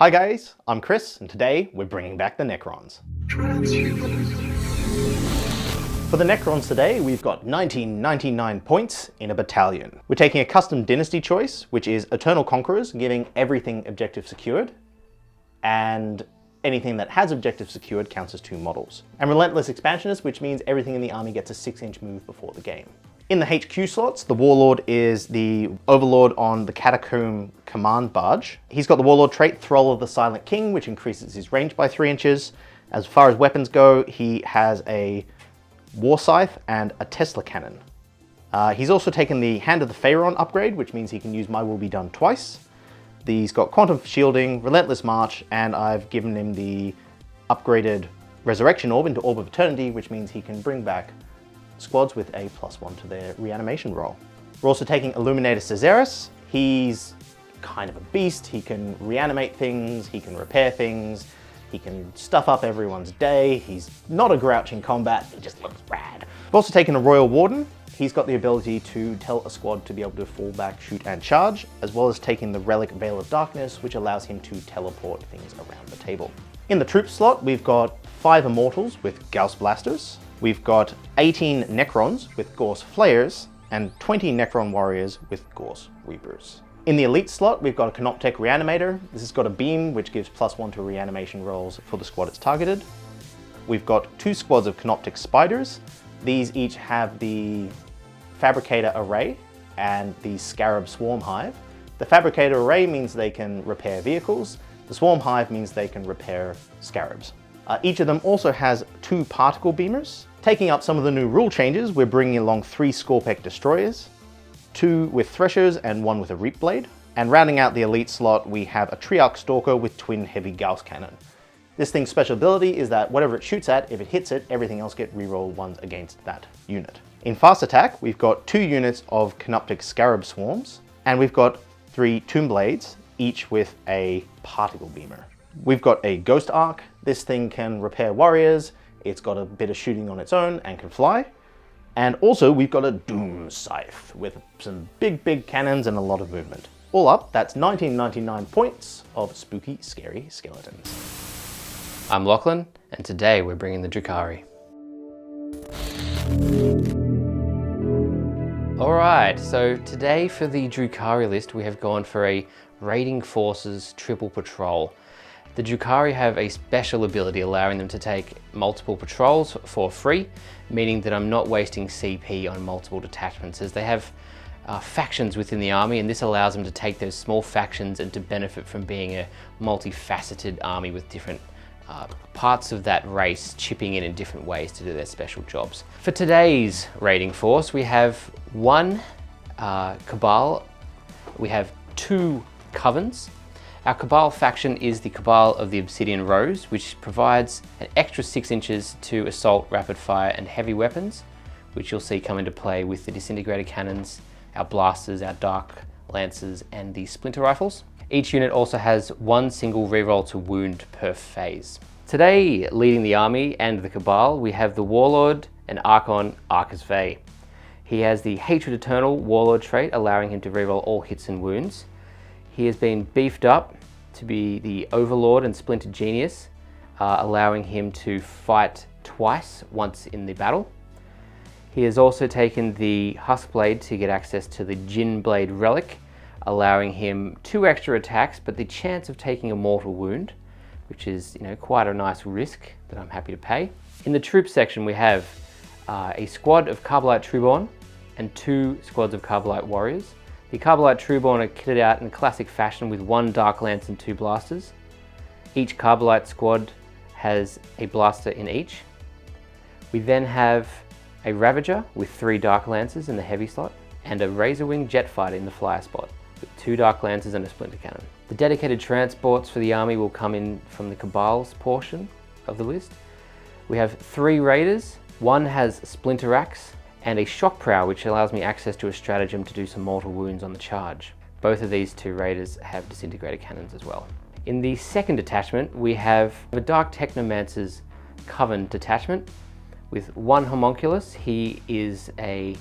Hi guys, I'm Chris, and today we're bringing back the Necrons. For the Necrons today, we've got 1999 points in a battalion. We're taking a custom dynasty choice, which is Eternal Conquerors, giving everything objective secured, and anything that has objective secured counts as 2 models. And Relentless Expansionist, which means everything in the army gets a 6-inch move before the game. In the HQ slots, the Warlord is the Overlord on the Catacomb Command Barge. He's got the Warlord trait, Thrall of the Silent King, which increases his range by 3 inches. As far as weapons go, he has a War Scythe and a Tesla Cannon. He's also taken the Hand of the Pharaon upgrade, which means he can use My Will Be Done twice. He's got Quantum Shielding, Relentless March, and I've given him the upgraded Resurrection Orb into Orb of Eternity, which means he can bring back squads with a +1 to their reanimation roll. We're also taking Illuminator Caesaris. He's kind of a beast. He can reanimate things, he can repair things, he can stuff up everyone's day. He's not a grouch in combat, he just looks rad. We've also taken a Royal Warden. He's got the ability to tell a squad to be able to fall back, shoot, and charge, as well as taking the Relic Veil of Darkness, which allows him to teleport things around the table. In the troop slot, we've got 5 Immortals with Gauss Blasters. We've got 18 Necrons with Gorse Flayers, and 20 Necron Warriors with Gorse Reapers. In the Elite slot, we've got a Canoptek Reanimator. This has got a beam, which gives +1 to reanimation rolls for the squad it's targeted. We've got 2 squads of Canoptek Spiders. These each have the Fabricator Array and the Scarab Swarm Hive. The Fabricator Array means they can repair vehicles. The Swarm Hive means they can repair scarabs. Each of them also has 2 Particle Beamers. Taking up some of the new rule changes, we're bringing along 3 Scorpek Destroyers, 2 with Threshers and 1 with a Reap Blade. And rounding out the Elite slot, we have a Triarch Stalker with twin heavy Gauss Cannon. This thing's special ability is that whatever it shoots at, if it hits it, everything else get reroll 1s against that unit. In Fast Attack, we've got 2 units of Canoptek Scarab Swarms, and we've got 3 Tomb Blades, each with a Particle Beamer. We've got a Ghost Arc. This thing can repair warriors, it's got a bit of shooting on its own and can fly. And also we've got a Doom Scythe with some big cannons and a lot of movement. All up, that's 1999 points of spooky, scary skeletons. I'm Lachlan, and today we're bringing the Drukhari. Alright, so today for the Drukhari list we have gone for a Raiding Forces triple patrol. The Drukhari have a special ability allowing them to take multiple patrols for free, meaning that I'm not wasting CP on multiple detachments, as they have factions within the army, and this allows them to take those small factions and to benefit from being a multifaceted army with different parts of that race chipping in different ways to do their special jobs. For today's raiding force, we have 1 Cabal, we have 2 Covens. Our Cabal faction is the Cabal of the Obsidian Rose, which provides an extra 6 inches to assault, rapid fire, and heavy weapons, which you'll see come into play with the disintegrator cannons, our blasters, our dark lancers, and the splinter rifles. Each unit also has 1 single reroll to wound per phase. Today, leading the army and the Cabal, we have the Warlord and Archon Arcus Vey. He has the Hatred Eternal Warlord trait, allowing him to reroll all hits and wounds. He has been beefed up to be the Overlord and Splinter Genius, allowing him to fight twice, once in the battle. He has also taken the Huskblade to get access to the Jin Blade Relic, allowing him 2 extra attacks, but the chance of taking a mortal wound, which is quite a nice risk that I'm happy to pay. In the troop section, we have a squad of Carbolite Trueborn and 2 squads of Carbolite Warriors. The Carbolite Trueborn are kitted out in classic fashion with 1 Dark Lance and 2 blasters. Each Carbolite squad has a blaster in each. We then have a Ravager with 3 Dark Lances in the heavy slot, and a Razorwing Jetfighter in the flyer spot with 2 Dark Lances and a Splinter Cannon. The dedicated transports for the army will come in from the Cabal's portion of the list. We have 3 Raiders. 1 has Splinter Axe and a Shock Prow, which allows me access to a stratagem to do some mortal wounds on the charge. Both of these 2 Raiders have disintegrator cannons as well. In the second detachment, we have the Dark Technomancer's Coven detachment with 1 Homunculus. He is a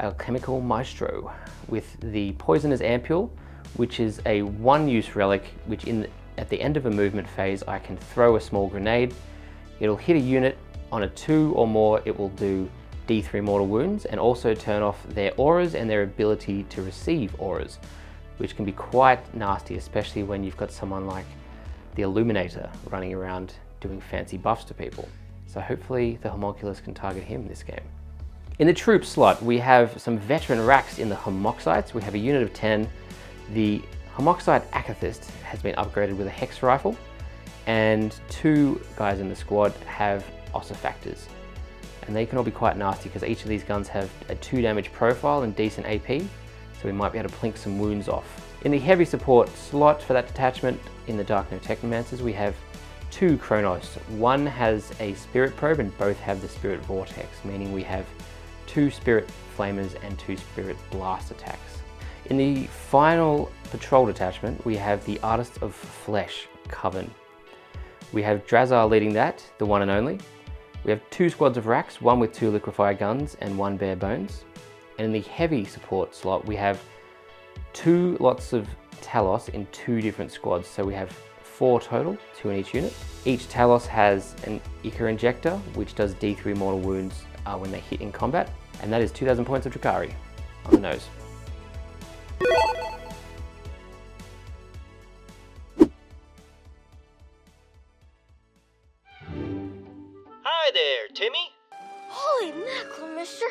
alchemical maestro with the Poisoner's Ampule, which is a 1-use relic, which in At the end of a movement phase, I can throw a small grenade. It'll hit a unit. On a 2 or more, it will do D3 mortal wounds and also turn off their auras and their ability to receive auras, which can be quite nasty, especially when you've got someone like the Illuminator running around doing fancy buffs to people. So hopefully the Homunculus can target him this game. In the troop slot, we have some veteran racks in the Homoxites. We have a unit of 10. The Homoxite Akathist has been upgraded with a Hex Rifle, and 2 guys in the squad have Ossifactors. And they can all be quite nasty because each of these guns have a 2 damage profile and decent AP, so we might be able to plink some wounds off. In the heavy support slot for that detachment, in the Dark No Technomancers, we have 2 Kronos. One has a Spirit Probe and both have the Spirit Vortex, meaning we have 2 Spirit Flamers and 2 Spirit Blast attacks. In the final patrol detachment, we have the Artist of Flesh, Coven. We have Drazar leading that, the one and only. We have 2 squads of racks, one with 2 liquefier guns and 1 bare bones. And in the heavy support slot, we have 2 lots of Talos in 2 different squads. So we have 4 total, 2 in each unit. Each Talos has an Ichor Injector, which does D3 mortal wounds when they hit in combat. And that is 2,000 points of Drukhari on the nose. Hi there, Timmy. Holy mackerel, mister.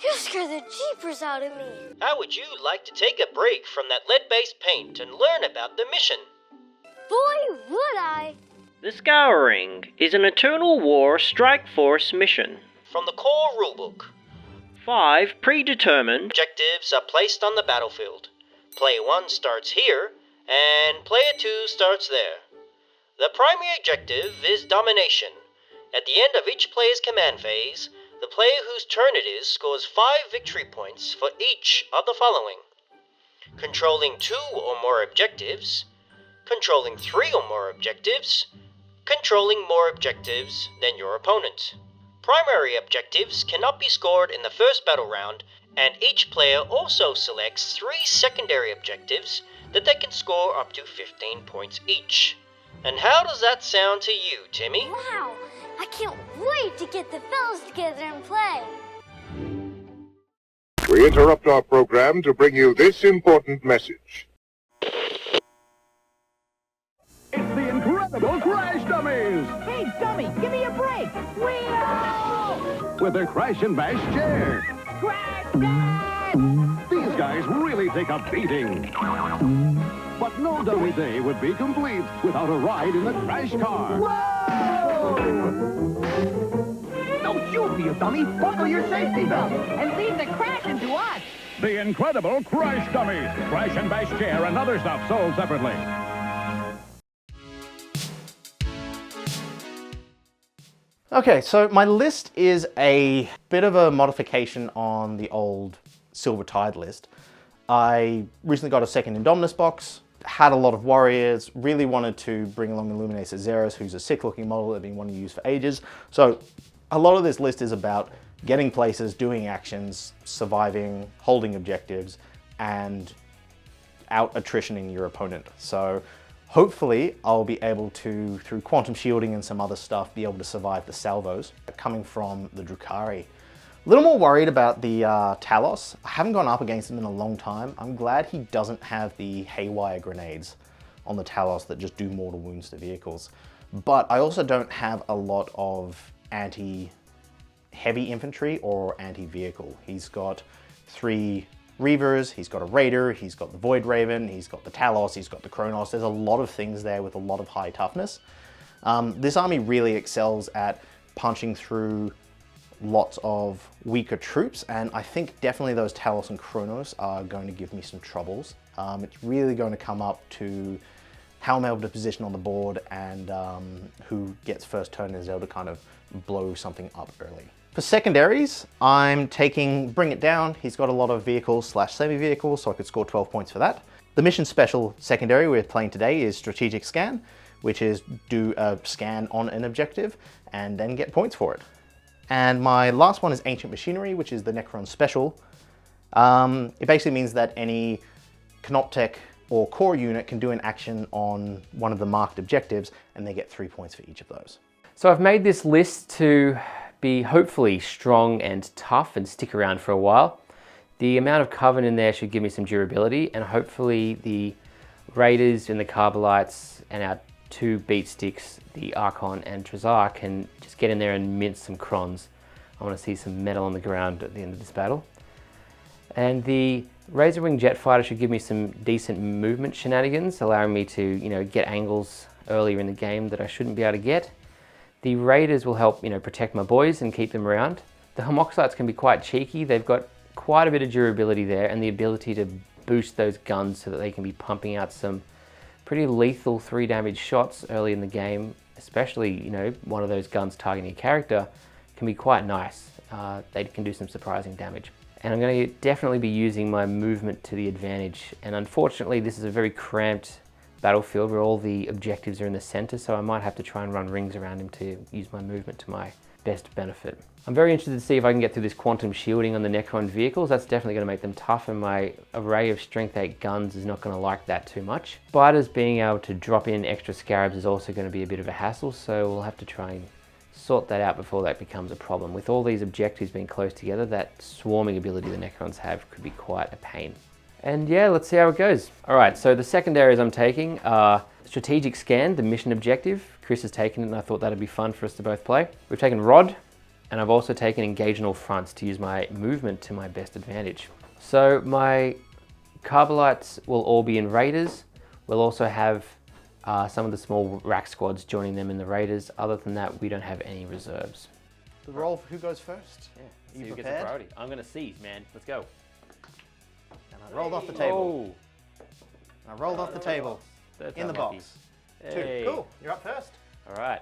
You scared the jeepers out of me. How would you like to take a break from that lead-based paint and learn about the mission? Boy, would I. The Scouring is an Eternal War Strike Force mission from the core rulebook. 5 predetermined objectives are placed on the battlefield. Player 1 starts here, and Player 2 starts there. The primary objective is domination. At the end of each player's command phase, the player whose turn it is scores 5 victory points for each of the following: controlling 2 or more objectives, controlling 3 or more objectives, controlling more objectives than your opponent. Primary objectives cannot be scored in the first battle round, and each player also selects 3 secondary objectives that they can score up to 15 points each. And how does that sound to you, Timmy? Wow, I can't wait to get the fellas together and play. We interrupt our program to bring you this important message. It's the incredible Crash Dummies! Hey, dummy, give me a break! Wheel! With their Crash and Bash chair. Crash Dad! These guys really take a beating. But no dummy day would be complete without a ride in the Crash car. Don't you be a dummy! Buckle your safety belt and leave the crashing to us! The incredible Crash Dummies. Crash and Bash chair and other stuff sold separately. Okay, so my list is a bit of a modification on the old Silver Tide list. I recently got a second Indominus box, had a lot of warriors, really wanted to bring along Illuminator Zeros, who's a sick looking model that I've been wanting to use for ages. So a lot of this list is about getting places, doing actions, surviving, holding objectives, and out attritioning your opponent. So hopefully I'll be able to, through quantum shielding and some other stuff, be able to survive the salvos coming from the Drukhari. A little more worried about the Talos. I haven't gone up against him in a long time. I'm glad he doesn't have the haywire grenades on the Talos that just do mortal wounds to vehicles. But I also don't have a lot of anti-heavy infantry or anti-vehicle. He's got 3 Reavers, he's got a Raider, he's got the Void Raven, he's got the Talos, he's got the Kronos. There's a lot of things there with a lot of high toughness. This army really excels at punching through lots of weaker troops, and I think definitely those Talos and Kronos are going to give me some troubles. It's really going to come up to how I'm able to position on the board and who gets first turn and is able to kind of blow something up early. For secondaries, I'm taking Bring It Down. He's got a lot of vehicles / semi-vehicles, so I could score 12 points for that. The mission special secondary we're playing today is Strategic Scan, which is do a scan on an objective and then get points for it. And my last one is Ancient Machinery, which is the Necron special. It basically means that any Canoptech or core unit can do an action on one of the marked objectives, and they get 3 points for each of those. So I've made this list to be hopefully strong and tough and stick around for a while. The amount of Coven in there should give me some durability, and hopefully the Raiders and the Carbolites and our 2 beat sticks, the Archon and Trezar, can just get in there and mince some crons. I want to see some metal on the ground at the end of this battle. And the Razor Wing Jet Fighter should give me some decent movement shenanigans, allowing me to, you know, get angles earlier in the game that I shouldn't be able to get. The Raiders will help, you know, protect my boys and keep them around. The Homoxites can be quite cheeky. They've got quite a bit of durability there and the ability to boost those guns so that they can be pumping out some pretty lethal 3 damage shots early in the game, especially, you know, one of those guns targeting a character can be quite nice. They can do some surprising damage. And I'm going to definitely be using my movement to the advantage. And unfortunately, this is a very cramped battlefield where all the objectives are in the center, so I might have to try and run rings around him to use my movement to my best benefit. I'm very interested to see if I can get through this quantum shielding on the Necron vehicles. That's definitely going to make them tough, and my array of strength 8 guns is not going to like that too much. Spiders being able to drop in extra scarabs is also going to be a bit of a hassle, so we'll have to try and sort that out before that becomes a problem. With all these objectives being close together, that swarming ability the Necrons have could be quite a pain. And yeah, let's see how it goes. All right, so the secondaries I'm taking are Strategic Scan, the mission objective. Chris has taken it and I thought that'd be fun for us to both play. We've taken Rod, and I've also taken Engage on all fronts to use my movement to my best advantage. So my Carbolites will all be in Raiders. We'll also have some of the small rack squads joining them in the Raiders. Other than that, we don't have any reserves. The roll for who goes first? Yeah, Are see you who gets prepared? the priority. I'm gonna seize, man. Let's go. And I rolled off the table. Oh, I rolled off the table. that's In the unlucky. box. Hey. 2. Cool. You're up first. All right.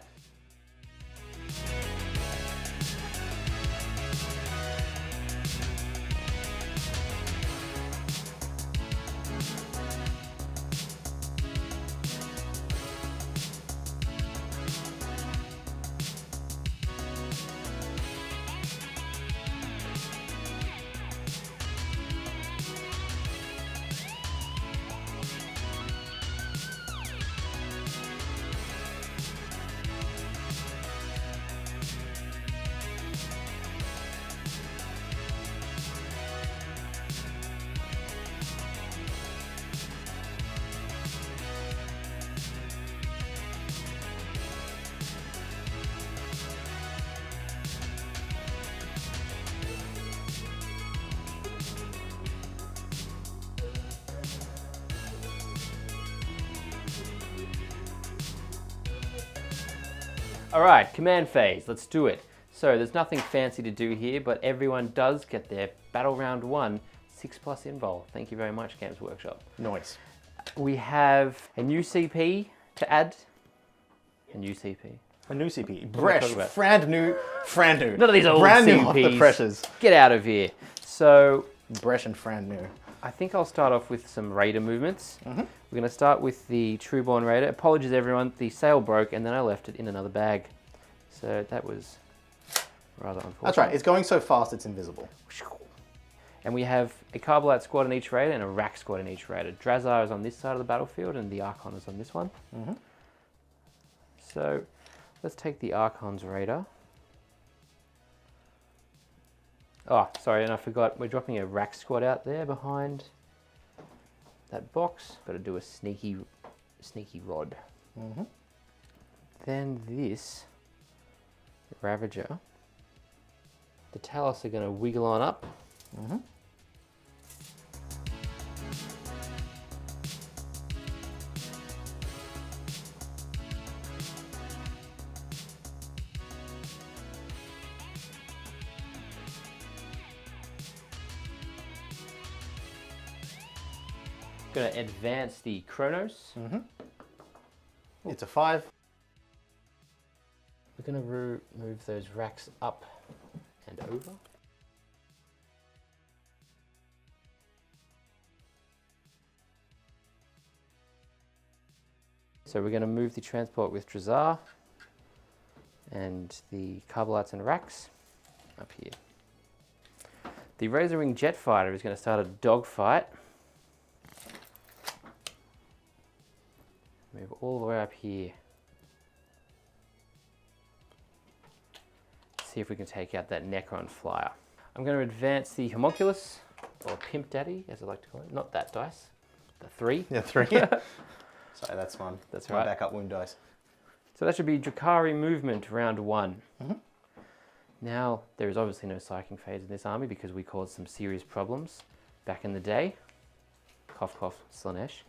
All right, command phase, let's do it. So there's nothing fancy to do here, but everyone does get their battle round 1 6+ invul. Thank you very much, Games Workshop. Noise. We have a new CP to add. A new CP. A new CP. am I Fresh. talking about? Brand new. None of these old brand new CPs. off the presses. Get out of here. So Fresh and brand new. I think I'll start off with some Raider movements. We're going to start with the Trueborn Raider. Apologies everyone, the sail broke and then I left it in another bag. So that was rather unfortunate. That's right, it's going so fast it's invisible. And we have a Carbolite squad in each Raider and a Rack squad in each Raider. Drazar is on this side of the battlefield and the Archon is on this one. So let's take the Archon's Raider. Oh, sorry, and I forgot, we're dropping a Rack squad out there behind that box. Got to do a sneaky Rod. Then this Ravager. The Talos are going to wiggle on up. Going to advance the Kronos. It's a 5. We're going to move those racks up and over. So we're going to move the transport with Drazar and the Carbolites and racks up here. The Razor Wing Jet Fighter is going to start a dogfight Move all the way up here. See if we can take out that Necron flyer. I'm going to advance the homunculus, or Pimp Daddy, as I like to call it. Not that dice, the 3. Yeah, 3. Sorry, that's fun. That's my right. backup wound dice. So that should be Drukhari movement, round 1. Now, there is obviously no psyching phase in this army because we caused some serious problems back in the day. Cough, cough, Slanesh.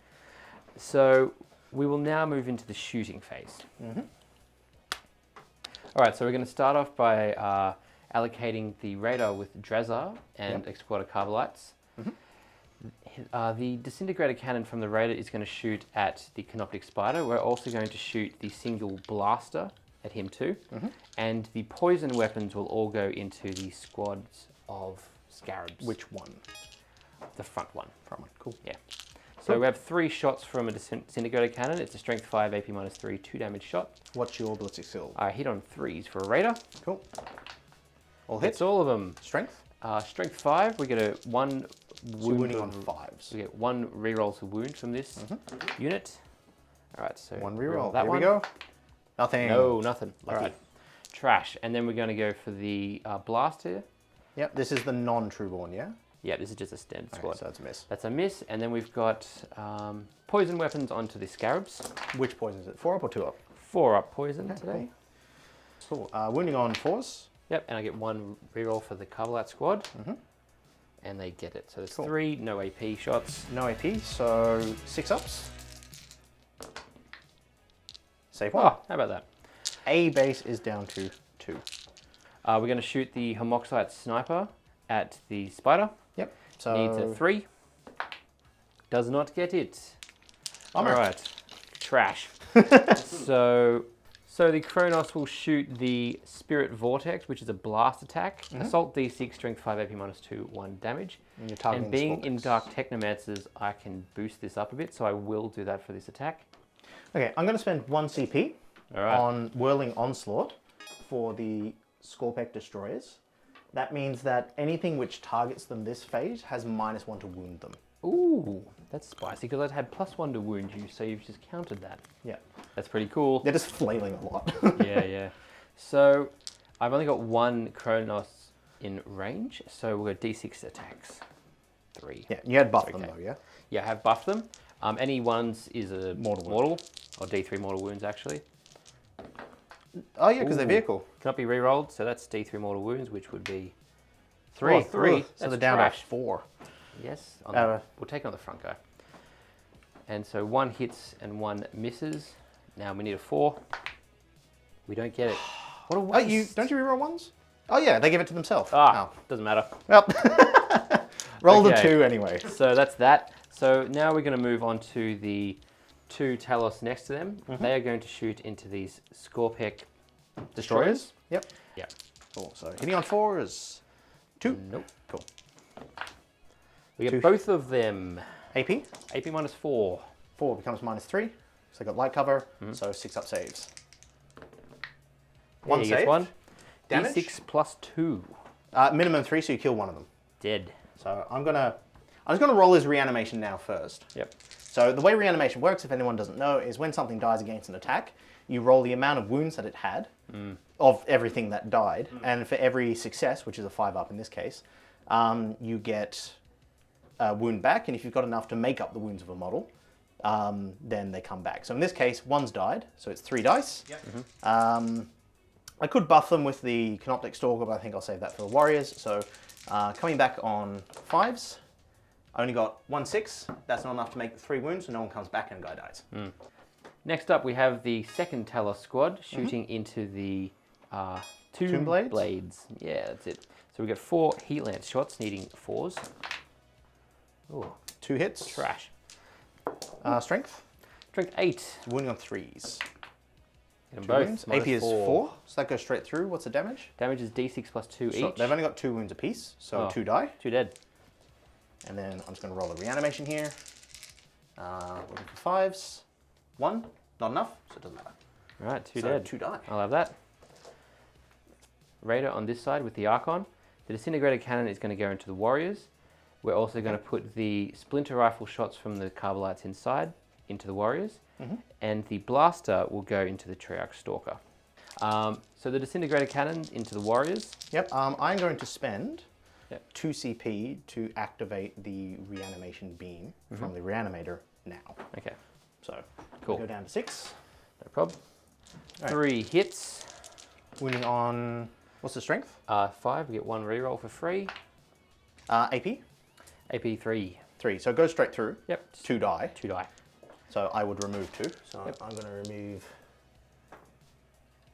So we will now move into the shooting phase. All right, so we're going to start off by allocating the radar with Drazar and a squad of Carbolites. The disintegrator cannon from the radar is going to shoot at the Canoptic Spider. We're also going to shoot the single blaster at him too. And the poison weapons will all go into the squads of Scarabs. Which one? The front one. Front one, cool. Yeah. So we have 3 shots from a disintegrator cannon. It's a strength 5, AP -3, 2 damage shot. What's your ballistic skill? I hit on 3s for a radar. Cool. All Hits hits? all of them. Strength? Strength 5, we get a 1 wound wounding on 5s. We get 1 reroll to wound from this unit. All right, so 1 reroll. that Here one. we go. Nothing. No, nothing. Lucky. All right. Trash. And then we're going to go for the blaster. Yep, this is the non-Trueborn, yeah? Yeah, this is just a standard squad. Okay, so that's a miss. That's a miss. And then we've got poison weapons onto the Scarabs. Which poison is it? 4 up or 2 up? 4 up poison today. Cool. Wounding on 4s. Yep, and I get 1 reroll for the Carbolite squad. And they get it. So there's 3, no AP shots. No AP, so 6 ups. Save 1. Oh, how about that? A base is down to 2. We're going to shoot the Homoxite sniper at the spider. Yep. So Needs a 3. Does not get it. Armor. All right. Trash. So the Kronos will shoot the Spirit Vortex, which is a blast attack. Assault D6, Strength 5, AP -2, 1 damage. And you're targeting And the being in Scorpix. Dark Technomancers, I can boost this up a bit, so I will do that for this attack. Okay, I'm going to spend 1 CP All right. on Whirling Onslaught for the Scorpec Destroyers. That means that anything which targets them this phase has -1 to wound them. Ooh, that's spicy, because I'd had +1 to wound you, so you've just countered that. Yeah. That's pretty cool. They're just flailing a lot. Yeah. So I've only got 1 Kronos in range, so we'll go D6 attacks. 3. Yeah, you had buff them Okay. though, yeah? Yeah, I have buffed them. Any ones is a Mortal mortal, or D3 mortal wounds actually. Oh yeah, because they're Ooh. vehicle. Cannot be re-rolled, so that's D3 mortal wounds, which would be 3. Oh, 3. So That's they're down trash. to 4. Yes, Uh, we'll take it on the front guy. And so 1 hits and 1 misses. Now we need a 4. We don't get it. What a Oh, waste. don't you reroll ones? Oh yeah, they give it to themselves. Doesn't matter. Well, roll the Okay. 2 anyway. So that's that. So now we're going to move on to the 2 Talos next to them. They are going to shoot into these Scorpec destroyers. Yep. Yeah. Cool. So hitting on 4 is 2. Nope. Cool. We get 2. both of them. AP. AP -4. 4 becomes -3. So they got light cover. So 6 up saves. Yeah, 1 he save. gets 1. Damage? D6 +2. Minimum 3, so you kill one of them. Dead. So I'm just gonna roll his reanimation now first. Yep. So the way reanimation works, if anyone doesn't know, is when something dies against an attack, you roll the amount of wounds that it had of everything that died, and for every success, which is a 5 up in this case, you get a wound back, and if you've got enough to make up the wounds of a model, then they come back. So in this case, 1's died, so it's 3 dice. Yep. I could buff them with the Canoptic Stalker, but I think I'll save that for the Warriors. So coming back on 5s, I only got 1 6. That's not enough to make 3 wounds, so no one comes back and a guy dies. Next up, we have the second Talos squad shooting into the Tomb Blades? Yeah, that's it. So we got 4 Heat Lance shots, needing 4s. Ooh, 2 hits. trash. Strength. Strength 8. Wounding on 3s. Get them 2 both. wounds. AP is 4, so that goes straight through. What's the damage? Damage is D6 +2 So each. they've only got 2 wounds apiece, so Oh. 2 die. 2 dead. And then I'm just going to roll a reanimation here. Looking for 5s. 1, not enough, so it doesn't matter. All right, 2 So dead. 2 die. I'll have that. Raider on this side with the Archon. The Disintegrator Cannon is going to go into the Warriors. We're also going to put the Splinter Rifle shots from the Carbolites inside into the Warriors. and the blaster will go into the Triarch Stalker. So the disintegrator cannon into the warriors. Yep, I'm going to spend Yep. 2 CP to activate the reanimation beam from the reanimator now. Okay, So cool. go down to 6. No problem. Right. 3 hits. Wounding on, what's the strength? 5, we get 1 reroll for free. AP? AP 3. 3. So it goes straight through. Yep. 2 die. 2 die. So I would remove 2. So Yep. I'm going to remove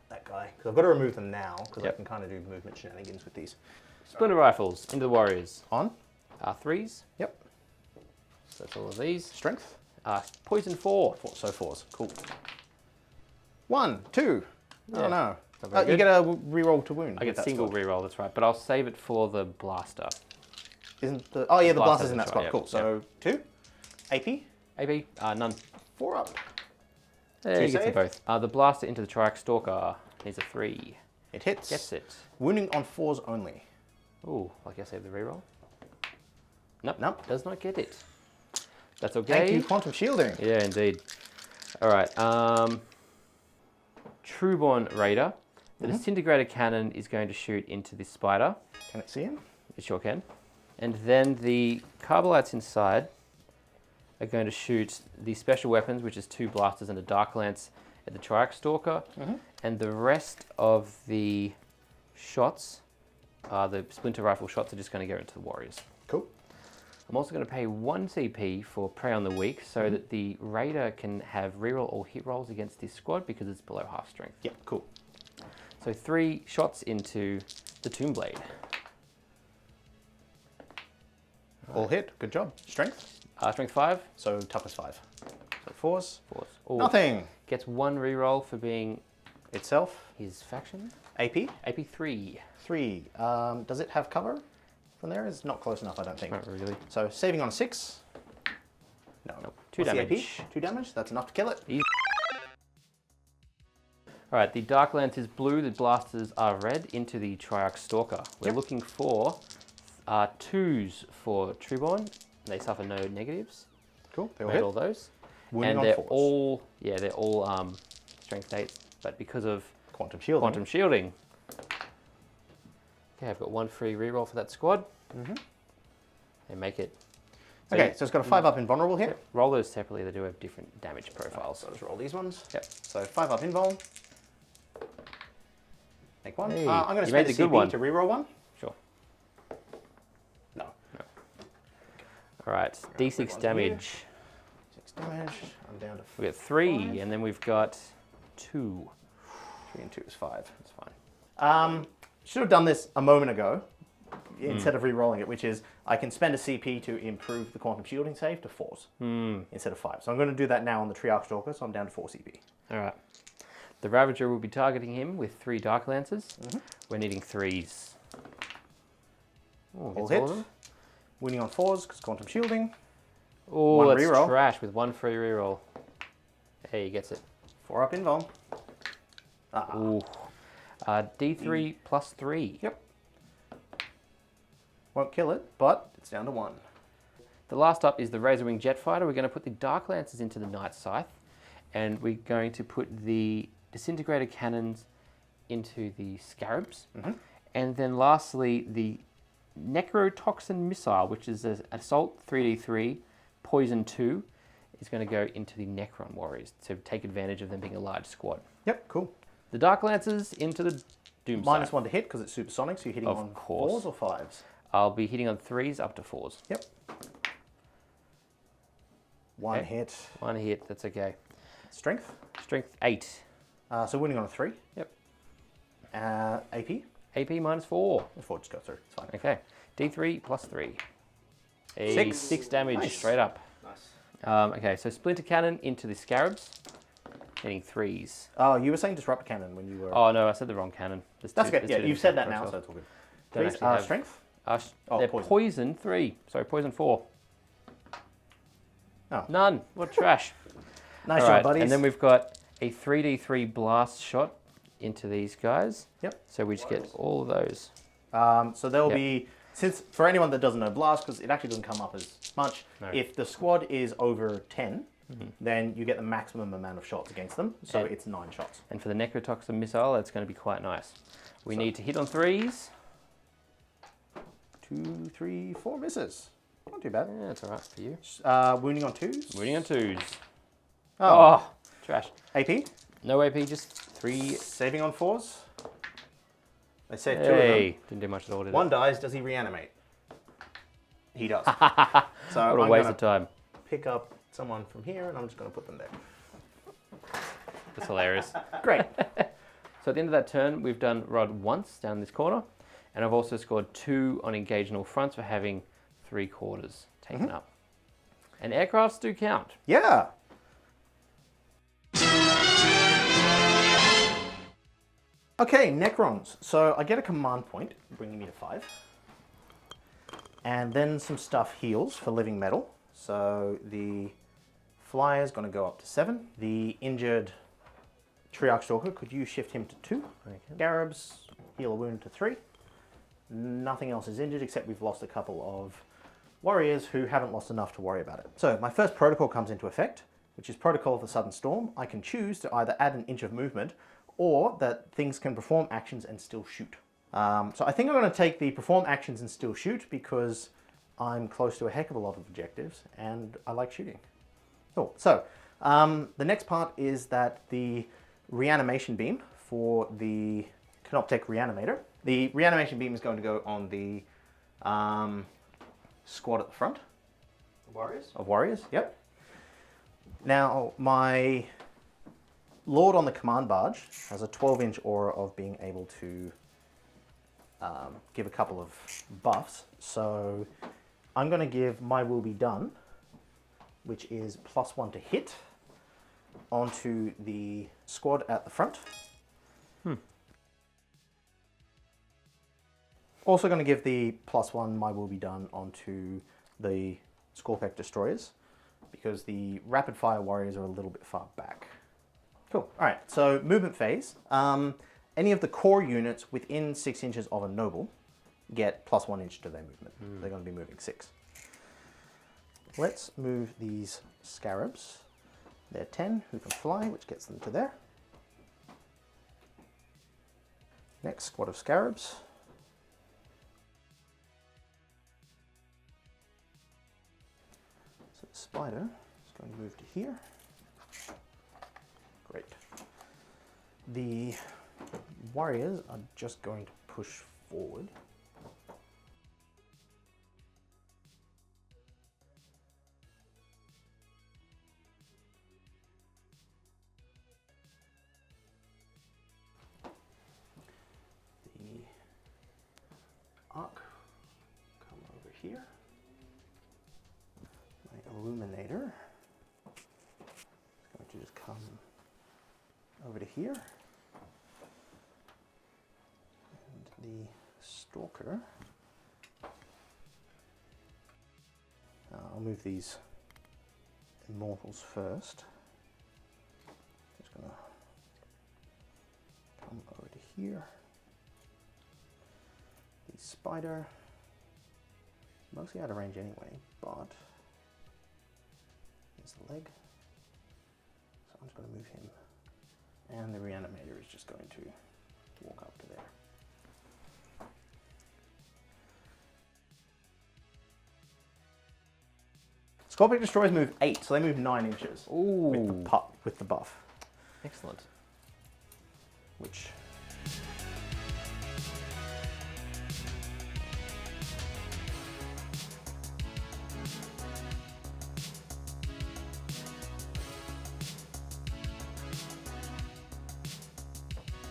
that guy. Because I've got to remove them now, because I Yep. can kind of do movement shenanigans with these. Splinter rifles into the warriors. On. 3s. Yep. So that's all of these. Strength. Poison 4. So 4s. Cool. 1, 2. Yeah. Oh no. Not very You good. get a reroll to wound. I with get that single squad. reroll, that's right. But I'll save it for the blaster. Isn't the... Oh yeah, the blaster's blaster's in that right, spot. yeah. Cool. So 2. AP. AP, none. 4 up. There, 2 you get them save. both. The blaster into the Triarch Stalker needs a 3. It hits. Gets it. Wounding on 4s only. Ooh, I guess I have the reroll. Nope. Nope. Does not get it. That's okay. Thank you, quantum shielding. Yeah, indeed. All right. Trueborn Raider. The disintegrator cannon is going to shoot into this spider. Can it see him? It sure can. And then the Carbolites inside are going to shoot the special weapons, which is 2 blasters and a Dark Lance at the Triarch Stalker. And the rest of the shots, the Splinter Rifle shots, are just going to go into the warriors. Cool. I'm also going to pay 1 CP for Prey on the Weak so that the Raider can have reroll all hit rolls against this squad because it's below half strength. Yeah, cool. So 3 shots into the Tomb Blade. All hit. Good job. Strength. Strength 5. So toughness 5. So 4s. 4s. Ooh, Nothing. Gets 1 reroll for being Itself. his faction. AP. AP 3. 3. Does it have cover from there? It's not close enough, I don't think. Not really. So saving on 6. No. Nope. 2 What's the damage. AP? 2 damage. That's enough to kill it. All right, the Dark Lance is blue, the blasters are red into the Triarch Stalker. We're Yep. looking for 2s for Trueborn. They suffer no negatives. Cool. They all Made hit. all those. Wounding And on they're 4s. all, yeah, they're all strength 8s, but because of Quantum shielding. quantum shielding. Okay, I've got 1 free reroll for that squad. They make it. So Okay, you so it's got a 5 up invulnerable here. roll those separately, they do have different damage profiles. So let's roll these ones. Yep. So 5 up invul. Make 1. Hey, I'm going to you spend made a the good CP one. to reroll 1. Sure. No. All right, D6 quick one damage. 6 damage. I'm down to We've got 3, 5. and then we've got 2. 3 and 2 is 5. That's fine. Should have done this a moment ago instead of re-rolling it, which is I can spend a CP to improve the quantum shielding save to 4s instead of 5. So I'm going to do that now on the Triarch Stalker, so I'm down to 4 CP. All right. The Ravager will be targeting him with 3 Dark Lances. We're needing 3s. Oh, All gets hit. all of them. Winning on 4s because quantum shielding. Oh, 1 that's reroll. trash with 1 free reroll. Hey, he gets it. 4 up invul. Ooh. D3 plus 3. Yep. Won't kill it, but it's down to 1. The last up is the Razorwing Jet Fighter. We're going to put the Dark Lances into the Night Scythe, and we're going to put the Disintegrator Cannons into the Scarabs, and then lastly the Necrotoxin Missile, which is an Assault 3d3, Poison 2, is going to go into the Necron Warriors to take advantage of them being a large squad. Yep, cool. The Dark Lances into the Doom Minus Scythe. 1 to hit because it's supersonic, so you're hitting Of on course. 4s or 5s? I'll be hitting on 3s up to 4s. Yep. 1 Okay. hit. 1 hit, that's okay. Strength. Strength 8. So winning on a 3. Yep. AP. AP minus 4. The 4 just go through. It's fine. Okay. D3 plus 3. A 6. 6 damage Nice. straight up. Nice. Okay, so Splinter Cannon into the Scarabs. Hitting 3s. Oh, you were saying Disrupt Cannon when you were... Oh no, I said the wrong cannon. There's That's two- good. there's Yeah, two you've different said that now, profiles. so it's all good. Don't Threes, actually have- strength? Oh, they're poison 3. Sorry, poison 4. Oh. None. What trash. Nice All job, right, buddies. and then we've got a 3d3 blast shot into these guys. Yep. So we just get all of those. So there'll Yep. be, since for anyone that doesn't know Blast, because it actually doesn't come up as much, No. if the squad is over 10, then you get the maximum amount of shots against them. So it's 9 shots. And for the Necrotoxin missile, that's going to be quite nice. We need to hit on 3s. 2, 3, 4 misses. Not too bad. Yeah, that's all right for you. Wounding on 2s. Wounding on 2s. Oh. Trash. AP. No AP, just 3. Saving on 4s. They saved 2 of Hey, them. didn't do much at all, did One it? dies, does he reanimate? He does. So What a I'm waste gonna of time. pick up someone from here and I'm just going to put them there. That's hilarious. Great. So at the end of that turn, we've done Rod once down this corner, and I've also scored 2 on engaged in all fronts for having 3 quarters taken up. And aircrafts do count. Yeah. Okay, Necrons. So I get a command point, bringing me to 5. And then some stuff heals for living metal. So the flyer is going to go up to 7. The injured Triarch Stalker, could you shift him to 2? Okay. Scarabs, heal a wound to 3. Nothing else is injured except we've lost a couple of warriors who haven't lost enough to worry about it. So my first protocol comes into effect, which is Protocol of the Sudden Storm. I can choose to either add an inch of movement or that things can perform actions and still shoot. So I think I'm going to take the perform actions and still shoot because I'm close to a heck of a lot of objectives and I like shooting. Cool. So the next part is that the reanimation beam for the Canoptech Reanimator. The reanimation beam is going to go on the squad at the front. Warriors? Of warriors, yep. Now, my Lord on the command barge has a 12-inch aura of being able to give a couple of buffs. So I'm going to give My Will Be Done, which is +1 to hit, onto the squad at the front. Also going to give the +1 My Will Be Done onto the Scorpec destroyers because the rapid fire warriors are a little bit far back. Cool. All right. So movement phase. Any of the core units within 6 inches of a noble get +1 inch to their movement. They're going to be moving 6. Let's move these scarabs. They're 10 who can fly, which gets them to there. Next squad of scarabs. So the spider is going to move to here. Great. The warriors are just going to push forward. The arc come over here. My illuminator is going to just come over to here. And the stalker, I'll move these immortals first. Just gonna come over to here. The spider, mostly out of range anyway, but here's the leg. So I'm just going to move him. And the reanimator is just going to walk up to there. Scorpic destroyers move 8, so they move 9 inches. Ooh. With the buff. Excellent. Which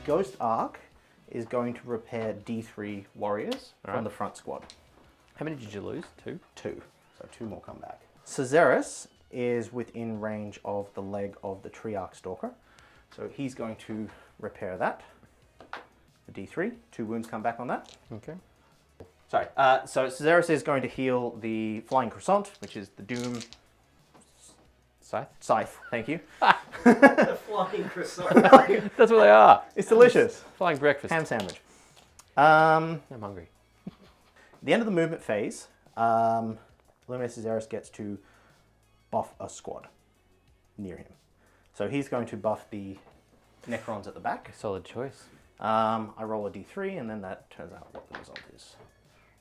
Ghost Arc is going to repair D3 warriors from the front squad. How many did you lose? 2? 2. So 2 more come back. Caesaris is within range of the leg of the Triarch Stalker. So he's going to repair that. The D3. 2 wounds come back on that. Okay. Sorry. So Caesaris is going to heal the Flying Croissant, which is the Doom Scythe. Thank you. The flying croissant. That's what they are. It's delicious. Flying breakfast. Ham sandwich. I'm hungry. The end of the movement phase, Illuminator Caesaris gets to buff a squad. near him. So he's going to buff the Necrons at the back. Solid choice. I roll a d3 and then that turns out what the result is.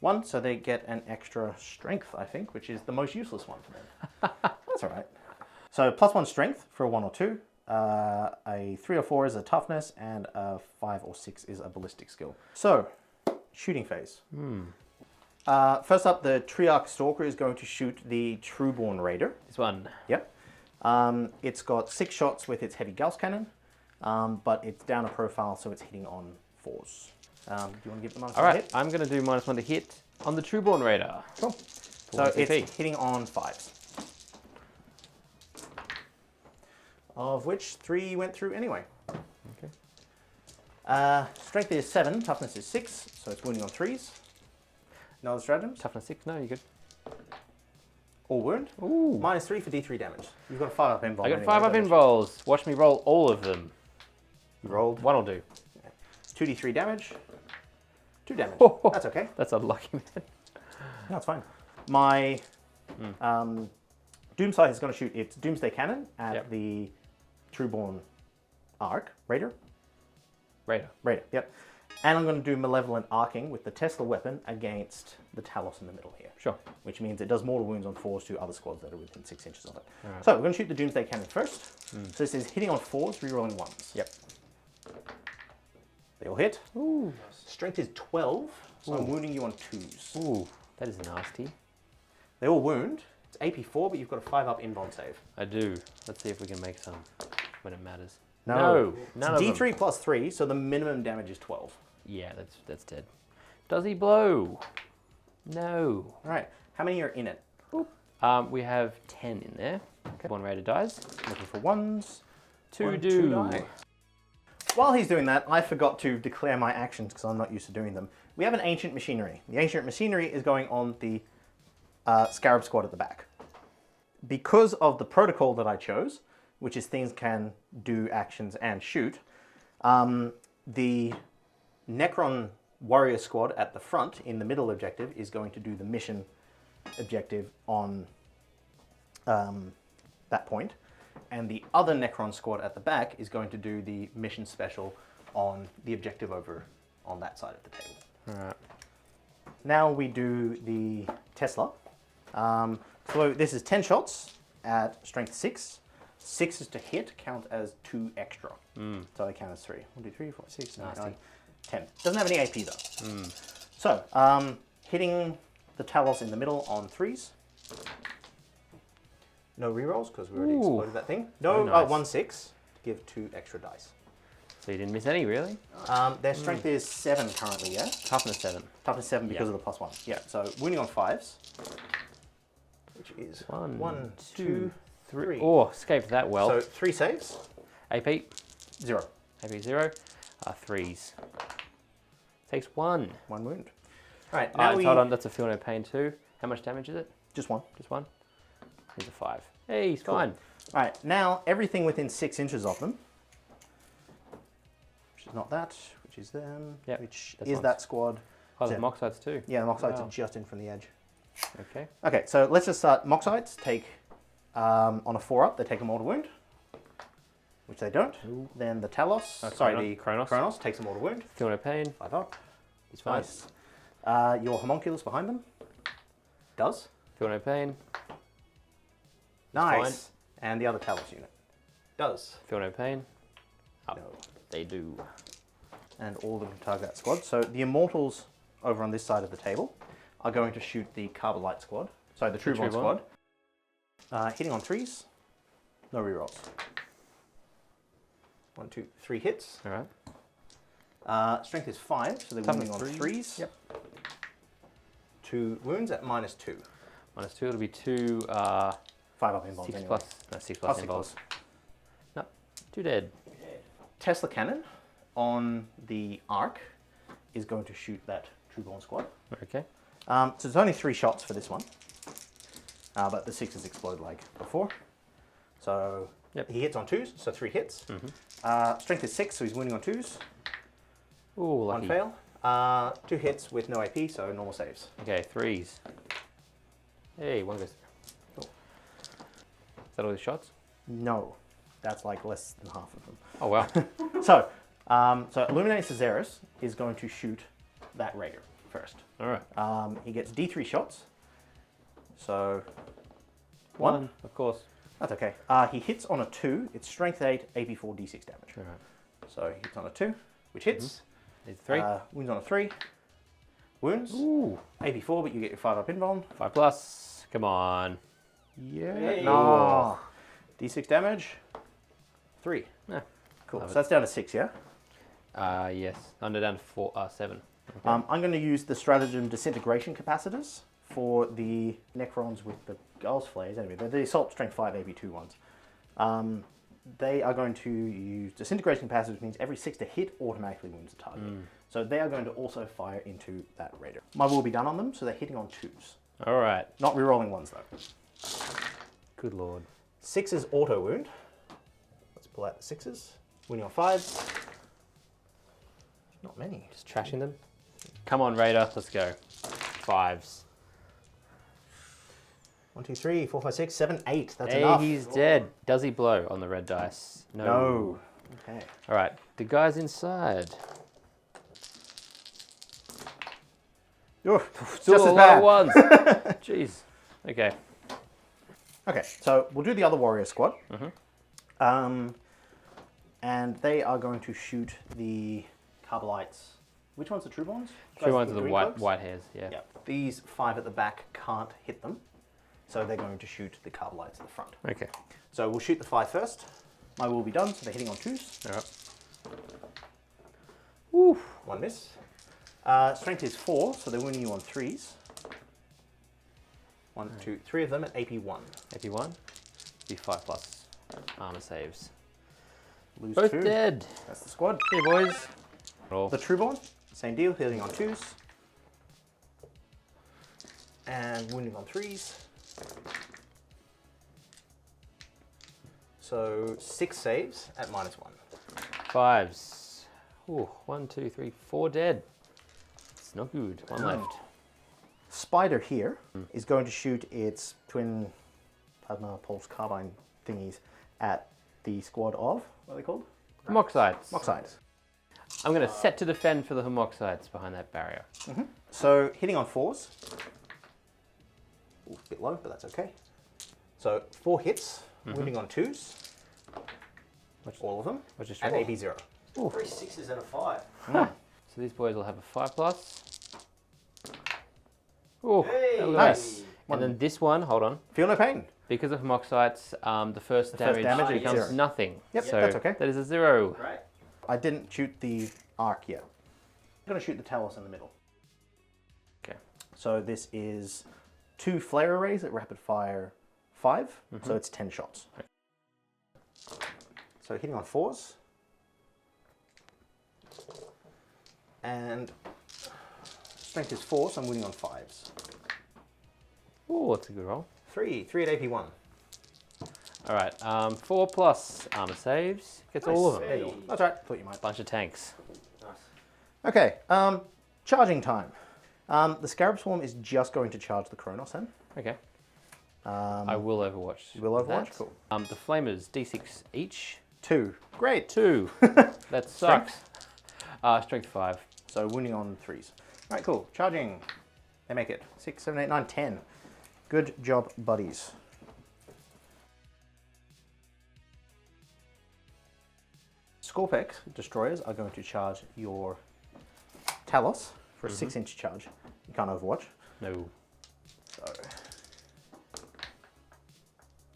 1, so they get an extra strength, I think, which is the most useless one for them. That's all right. So +1 strength for a 1 or 2. A 3 or 4 is a toughness, and a 5 or 6 is a ballistic skill. So, shooting phase. First up, the Triarch Stalker is going to shoot the Trueborn Raider. This one. Yep. It's got 6 shots with its heavy Gauss cannon, but it's down a profile, so it's hitting on 4s. Do you want to give the -1 All right, hit? I'm going to do -1 to hit on the Trueborn Raider. Cool. So it's hitting on 5s. Of which 3 went through anyway. Okay. Strength is 7, toughness is 6, so it's wounding on 3s. No other stratagems? Toughness 6, no, you're good. All wound. Ooh. -3 for D3 damage. You've got a 5-up invul. I got anyway, 5 up don't you? invols. Watch me roll all of them. You rolled 1 will do. 2d3 damage. 2 damage. Oh. That's okay. That's unlucky, man. No, it's fine. My Doomsday is going to shoot its Doomsday Cannon at the Trueborn Raider. Raider, yep. And I'm going to do Malevolent Arcing with the Tesla weapon against the Talos in the middle here. Sure. Which means it does mortal wounds on 4s to other squads that are within 6 inches of it. Right. So we're going to shoot the Doomsday Cannon first. So this is hitting on 4s, rerolling 1s. Yep. They all hit. Ooh. Strength is 12, so I'm wounding you on 2s. Ooh, that is nasty. They all wound. It's AP4, but you've got a 5-up invuln save. I do. Let's see if we can make some when it matters. No. None of them. D3 plus 3, so the minimum damage is 12. Yeah, that's dead. Does he blow? No. All right. How many are in it? We have 10 in there. Okay. 1 Raider dies. Looking for 1s. 2 1, do. 2 die. While he's doing that, I forgot to declare my actions because I'm not used to doing them. We have an Ancient Machinery. The Ancient Machinery is going on the Scarab Squad at the back. Because of the protocol that I chose, which is things can do actions and shoot, the Necron Warrior Squad at the front in the middle objective is going to do the mission objective on that point. And the other Necron squad at the back is going to do the mission special on the objective over on that side of the table. All right. Now we do the Tesla. So this is 10 shots at strength 6. 6 is to hit, count as 2 extra. So they count as 3. 1, 2, 3, 4, 6, 9, 10. Doesn't have any AP though. So hitting the Talos in the middle on 3s. No rerolls because we already exploded that thing. No, nice. 1, 6 to give 2 extra dice. So you didn't miss any, really? Their strength is 7 currently, yeah? Toughness 7. Toughness 7 because of the +1. Yeah, so wounding on 5s, which is 1, 2, 3. Oh, escaped that well. So 3 saves. AP? 0. AP 0. 3s. Takes 1. 1 wound. All right, now Hold on, that's a feel no pain too. How much damage is it? Just 1. Just 1? Here's a 5. Hey, he's fine. All right, now everything within 6 inches of them, which is not that, which is them, Yep, which that's is mine. that squad. Oh, the Moxites too. Yeah, the Moxites Wow. are just in from the edge. Okay. Okay, so let's just start. Moxites take, on a 4-up, they take a mortal wound, which they don't. Then the Talos, the Kronos takes a mortal wound. Feel no pain. 5 up. He's fine. Nice. Your Homunculus behind them does. Feel no pain. Nice. And the other Talos unit does. Feel no pain. No. They do. And all of them target that squad. So the Immortals over on this side of the table are going to shoot the Carbolite squad. Sorry, the Trueborn squad. Hitting on 3s. No rerolls. 1, 2, 3 hits. All right. Strength is 5, so they're wounding on 3s. Yep. 2 wounds at -2. -2, it'll be 2, 5-up involved 6 anyway. plus, no, 6 plus involves. No, 2 dead. Tesla cannon on the Arc is going to shoot that Trueborn squad. Okay. So there's only 3 shots for this one, but the 6s explode like before. So he hits on 2s, so 3 hits. Strength is 6, so he's wounding on 2s. Ooh, lucky. 1 fail. 2 hits with no AP, so normal saves. Okay, 3s. Hey, 1 goes through. Cool. Is that all the shots? No, that's like less than half of them. Oh, wow. So, Illuminating Caesarus is going to shoot that Raider first. All right. He gets D3 shots. So, One, of course. That's okay. He hits on a 2. It's strength 8, AP 4, D6 damage. All right. So he hits on a 2, which hits. Need 3. Wounds on a 3. Wounds. Ooh. AP 4, but you get your 5 up invuln. 5+. Come on. Yeah. Hey. No. D6 damage. 3. Yeah. Cool. Love So that's down to 6, yeah? Yes. Under down to 7. Okay. I'm going to use the stratagem disintegration capacitors for the Necrons with the Gulls Flares. Anyway, they're the Assault Strength 5 AP2 ones. They are going to use disintegration capacitors, which means every 6 to hit automatically wounds the target. So they are going to also fire into that Raider. My will be done on them, so they're hitting on 2s. All right. Not rerolling 1s though. Good lord. 6s auto wound. Let's pull out the 6s. Wounding on 5s. Not many. Just trashing them. Come on, Raider. Let's go. 5s. 1, 2, 3, 4, 5, 6, 7, 8. That's Hey, enough. he's dead. Does he blow on the red dice? No. Okay. All right. The guy's inside. Oof, Still just a as lot bad. of ones. Jeez. Okay. Okay, so we'll do the other warrior squad. And they are going to shoot the Carbolites. Which one's the True Bonds? True ones are the green white cloaks? hairs. Yeah. Yeah. These 5 at the back can't hit them, so they're going to shoot the Carbolites at the front. Okay. So we'll shoot the 5 first. My will be done, so they're hitting on 2s. All right. Woo. 1 miss. Strength is 4, so they're winning you on 3s. 1, 2, 3 of them at AP 1. AP 1. Be 5+ armor saves. Lose Both 2. dead. That's the squad. Hey, boys. Roll. The Trueborn, same deal, hitting on 2s. And wounding on 3s. So 6 saves at -1. 5s. Ooh, 1, 2, 3, 4 dead. It's not good. 1 left. Spider here is going to shoot its twin plasma pulse carbine thingies at the squad of, what are they called? Homoxites. Moxites. I'm going to set to defend for the homoxites behind that barrier. So hitting on 4s. Ooh, a bit low, but that's okay. So 4 hits, wounding on 2s. All of them. What's your At strength? AP 0. 3 6s and a 5. So these boys will have a 5+. Oh, Hey! Nice. And then this one, hold on. Feel no pain. Because of homoxites, the first damage damage is becomes 0. nothing. Yep, so that's okay. That is a 0. Right. I didn't shoot the arc yet. I'm going to shoot the Talos in the middle. Okay. So this is 2 flare arrays at rapid fire 5, so it's 10 shots. So hitting on 4s. And strength is 4, so I'm winning on 5s. Oh, that's a good roll. 3 at AP 1. All right, 4+ armor saves. Gets all of them. There you go. That's right, thought you might. Bunch of tanks. Okay, charging time. The Scarab Swarm is just going to charge the Kronos then. Okay. I will Overwatch. You will Overwatch? that. Cool. The Flamers, D6 each. 2. Great. 2. That sucks. Strength 5. So wounding on 3s. All right, cool. Charging. They make it. 6, 7, 8, 9, 10. Good job, buddies. Scorpec destroyers are going to charge your Talos for a 6-inch charge. You can't Overwatch. No. So,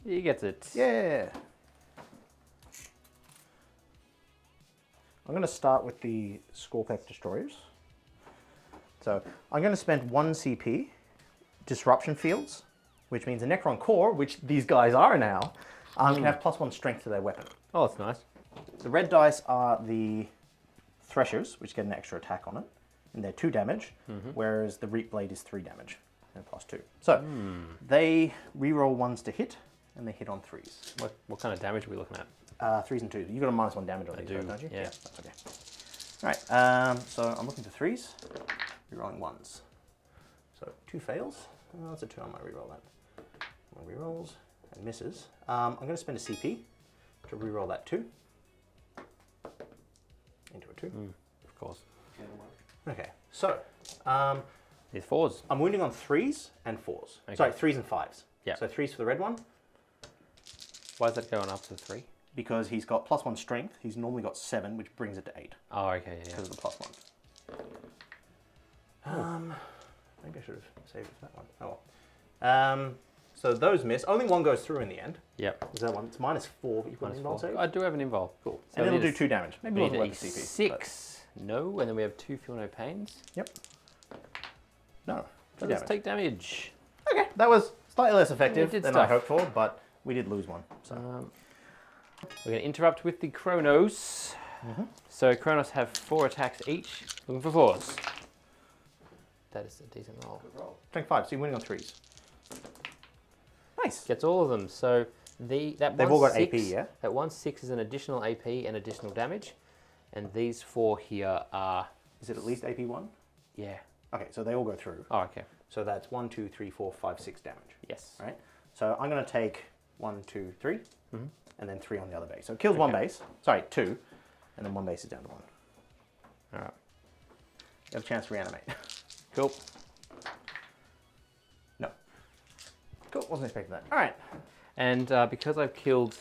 He gets it. yeah. I'm going to start with the Scorpec destroyers. So I'm going to spend 1 CP disruption fields, which means a Necron core, which these guys are now, can have +1 strength to their weapon. Oh, that's nice. The red dice are the Threshers, which get an extra attack on it, and they're 2 damage, whereas the Reap Blade is 3 damage and +2. So they reroll 1s to hit, and they hit on 3s. What kind of damage are we looking at? 3s and 2s. You got a -1 damage on I these, do, guys, don't you? yeah. That's okay. All right. So I'm looking for 3s. Rerolling 1s. So 2 fails. Oh, that's a 2. I might reroll that. 1 rerolls. and misses. I'm going to spend a CP to reroll that 2 into a 2. Of course. Okay, so These 4s. I'm wounding on 3s and 4s. Okay. Sorry, 3s and 5s. Yeah. So 3s for the red one, Why is that going up to 3? because he's got +1 strength. He's normally got 7, which brings it to 8 Oh, okay, yeah. because of the +1. Maybe I should have saved it for that one. Oh well. So those miss. Only one goes through in the end. Yep. Is that one? It's -4, but you've got an invuln save. I do have an invuln. Cool. So And it it'll do is- 2 damage. Maybe We it need wasn't a worth the CP. 6. No, and then we have 2 feel no pains. Yep. No. So 2 let's damage. take damage. Okay, that was slightly less effective did than I stuff. hoped for, but we did lose one. So We're going to interrupt with the Kronos. So Kronos have 4 attacks each, looking for 4s. That is a decent roll. strength 5, so you're winning on 3s. Nice. Gets all of them. So that They've all got AP, 6 yeah? That 1/6 is an additional AP and additional damage, and these 4 here are Is it at least AP1? yeah. Okay, so they all go through. Oh, okay. So that's 1, 2, 3, 4, 5, 6 damage. Yes. Right? So I'm going to take 1, 2, 3, and then 3 on the other base. So it kills 1 base. Sorry, 2, and then 1 base is down to 1. All right. You have a chance to reanimate. Cool. No. Cool, wasn't expecting that. All right. And because I've killed,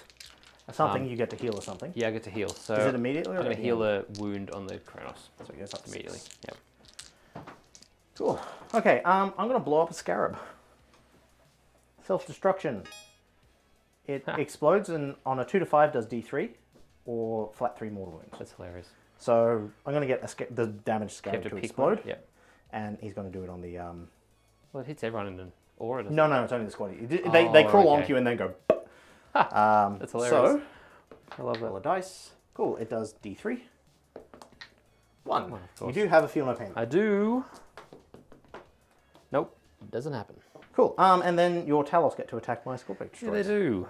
Something, you get to heal or something. yeah, I get to heal. So Is it immediately or I'm going at to the heal a wound on the Kronos So it goes up to immediately. 6. Yep. Cool. Okay, I'm going to blow up a scarab. Self-destruction. It explodes and on a 2 to 5 does D3 or flat 3 mortal wounds. That's hilarious. So I'm going to get the damaged scarab Kept to a pick explode. one. Yep. And he's going to do it on the... Well, it hits everyone in an aura. doesn't No, it's only the squad. They crawl onto you and then go... That's hilarious. So, I love roll that. a dice. Cool, it does D3. 1. of You course. do have a feel no pain. I do. Nope, doesn't happen. Cool. And then your Talos get to attack my Scorpion. Yeah, they do.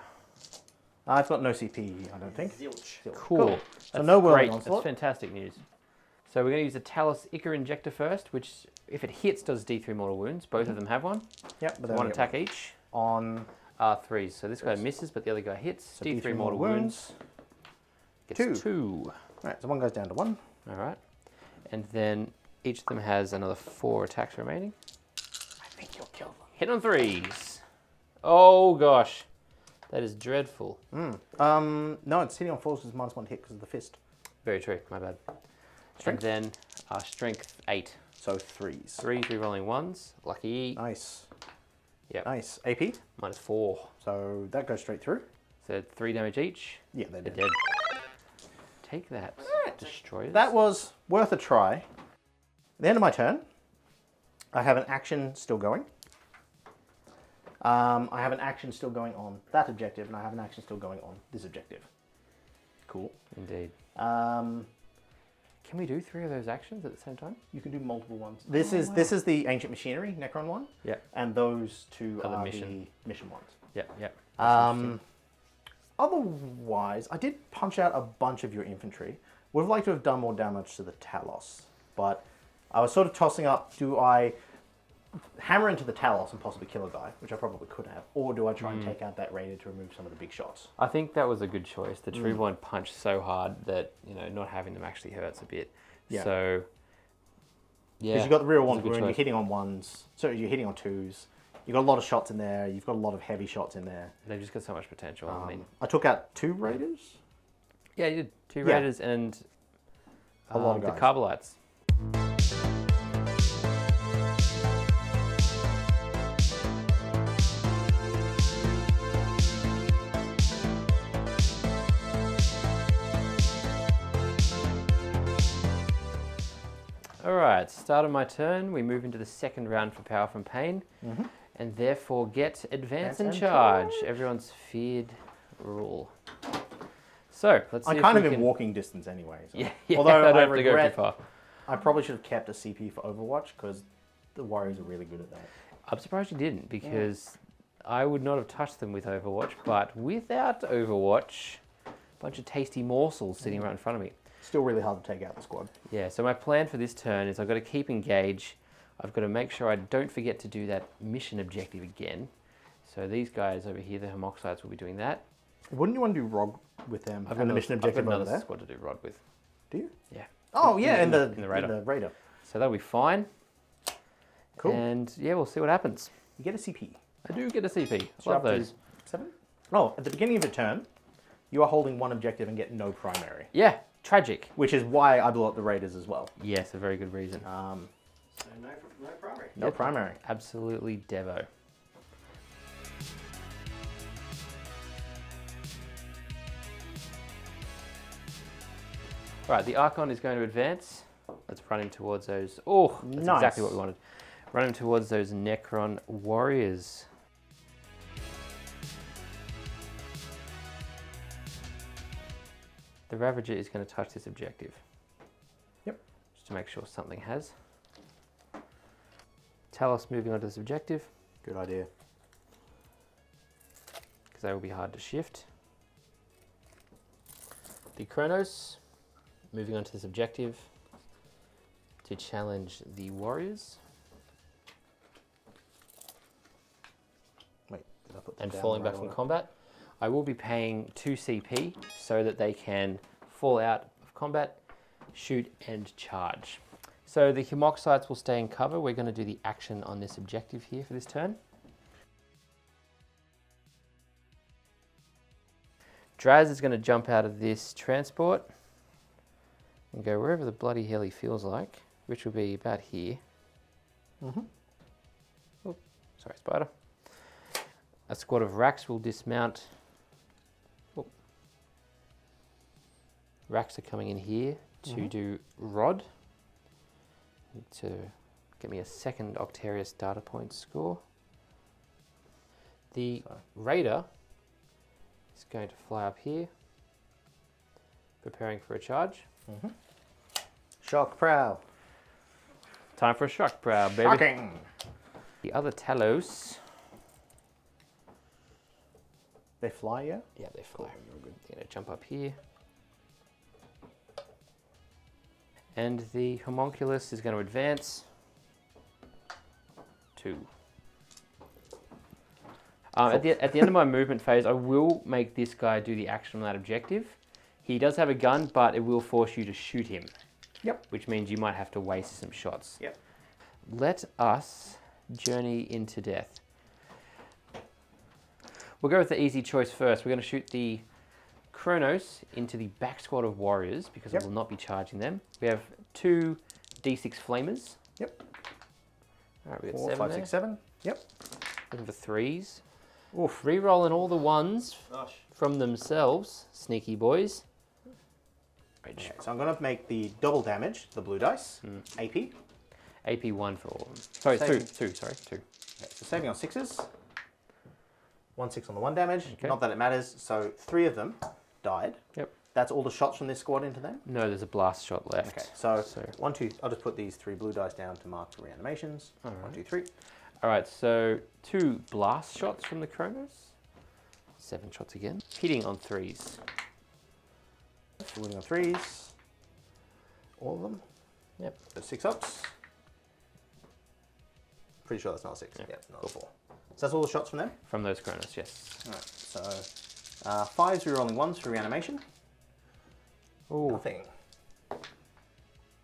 I've got no CP, I don't think. Zilch. Cool. So That's no whirling great. onslaught. That's fantastic news. So we're going to use the Talos Ichor Injector first, which, if it hits, does D3 mortal wounds. Both of them have one. Yep, but they One only get attack each. on R3s. So this guy misses, but the other guy hits. so D3 mortal wounds. Gets 2. Right, so 1 goes down to 1. All right. And then each of them has another 4 attacks remaining. I think you'll kill them. Hit on 3s. Oh gosh, that is dreadful. No, it's hitting on 4s with -1 hit because of the fist. Very true. My bad. Strength? And then strength 8. So 3s. 3 rerolling 1s. Lucky. Nice. Yep. Nice. AP. -4. So that goes straight through. So 3 damage each. Yeah, they They're did. dead. Take that. Destroyers. That was worth a try. At the end of my turn, I have an action still going. I have an action still going on that objective, and I have an action still going on this objective. Cool. Indeed. Um, Can we do 3 of those actions at the same time? you can do multiple ones. This is the Ancient Machinery, Necron one, Yeah. and those 2 Are the are mission. the mission ones. Yep. Yep. Otherwise, I did punch out a bunch of your infantry. Would have liked to have done more damage to the Talos, but I was sort of tossing up, do I hammer into the Talos and possibly kill a guy, which I probably could have, or do I try and take out that raider to remove some of the big shots? I think that was a good choice. The true one punched so hard that, not having them actually hurts a bit. Yeah. So, yeah. Because you've got the real it was one a good wound, you're choice. hitting on 1s, so you're hitting on 2s. You've got a lot of shots in there, you've got a lot of heavy shots in there. They've just got so much potential. I mean, I took out 2 raiders. yeah, you did 2 Yeah. raiders and A lot of the guys. Carbolites. All right, start of my turn. We move into the second round for Power from Pain, and therefore get Advance and and Charge, everyone's feared rule. So let's see I'm if kind we of in can... walking distance anyway. So. Yeah, Although I don't I have to go too regret, far. I probably should have kept a CP for Overwatch because the Warriors are really good at that. I'm surprised you didn't, because I would not have touched them with Overwatch, but without Overwatch, a bunch of tasty morsels sitting right in front of me. Still really hard to take out the squad. Yeah, so my plan for this turn is I've got to keep engaged. I've got to make sure I don't forget to do that mission objective again. So these guys over here, the Homoxites, will be doing that. Wouldn't you want to do ROG with them? I've and the mission objective got over another there? squad to do Rod with. Do you? Yeah. Oh yeah, in the Raider. So that'll be fine. Cool. And yeah, we'll see what happens. You get a CP. I do get a CP. So Love up to those. 7? Oh, at the beginning of the turn, you are holding one objective and get no primary. Yeah, tragic. Which is why I blew up the Raiders as well. Yes, a very good reason. So no primary. no primary. Absolutely devo. Right, the Archon is going to advance. Let's run him towards those. Oh, that's Nice. exactly what we wanted. Run him towards those Necron warriors. The Ravager is going to touch this objective. Yep. Just to make sure something has. Talos moving onto this objective, Good idea. because they will be hard to shift. The Kronos moving onto this objective to challenge the warriors. Wait, did I put them And down falling in the back right from order? combat. I will be paying 2 CP so that they can fall out of combat, shoot and charge. So the Homoxites will stay in cover. We're going to do the action on this objective here for this turn. Draz is going to jump out of this transport and go wherever the bloody hell he feels like, which will be about here. Mm-hmm. Oh, sorry, spider. A squad of Racks will dismount. Oh. Racks are coming in here to do Rod. To get me a second Octarius data point score. The Raider is going to fly up here, preparing for a charge. Shock prow. Time for a shock prow, baby. Shocking. The other Talos. They fly, yeah? Yeah, they fly. They're going to jump up here. And the Homunculus is going to advance. 2. At the end of my movement phase, I will make this guy do the action on that objective. He does have a gun, but it will force you to shoot him. Yep. Which means you might have to waste some shots. Yep. Let us journey into death. We'll go with the easy choice first. We're going to shoot the Kronos into the back squad of warriors because it will not be charging them. We have 2 D6 flamers. Yep. All right, we got 4, 7 5, there. 6, 7. Yep. Looking for 3s. Oof, re-rolling all the 1s from themselves, sneaky boys. Okay, so I'm going to make the double damage, the blue dice, AP. AP 1 for all of them. Sorry, Saving. 2, sorry, 2. Okay, so saving on 6s. 1 6 on the 1 damage. Okay. Not that it matters. So 3 of them died. Yep. That's all the shots from this squad into them? No, there's a blast shot left. Okay, so 1, 2, I'll just put these 3 blue dice down to mark the reanimations. 1, 2, 3. All right, so 2 blast shots from the Kronos. 7 shots again. Hitting on 3s. Shooting on 3s. All of them. Yep. So 6 ups. Pretty sure that's not a 6. Yeah, Yep, not a 4. So that's all the shots from them? From those Kronos, yes. Alright, so 5s rerolling 1s for reanimation. Ooh. Nothing.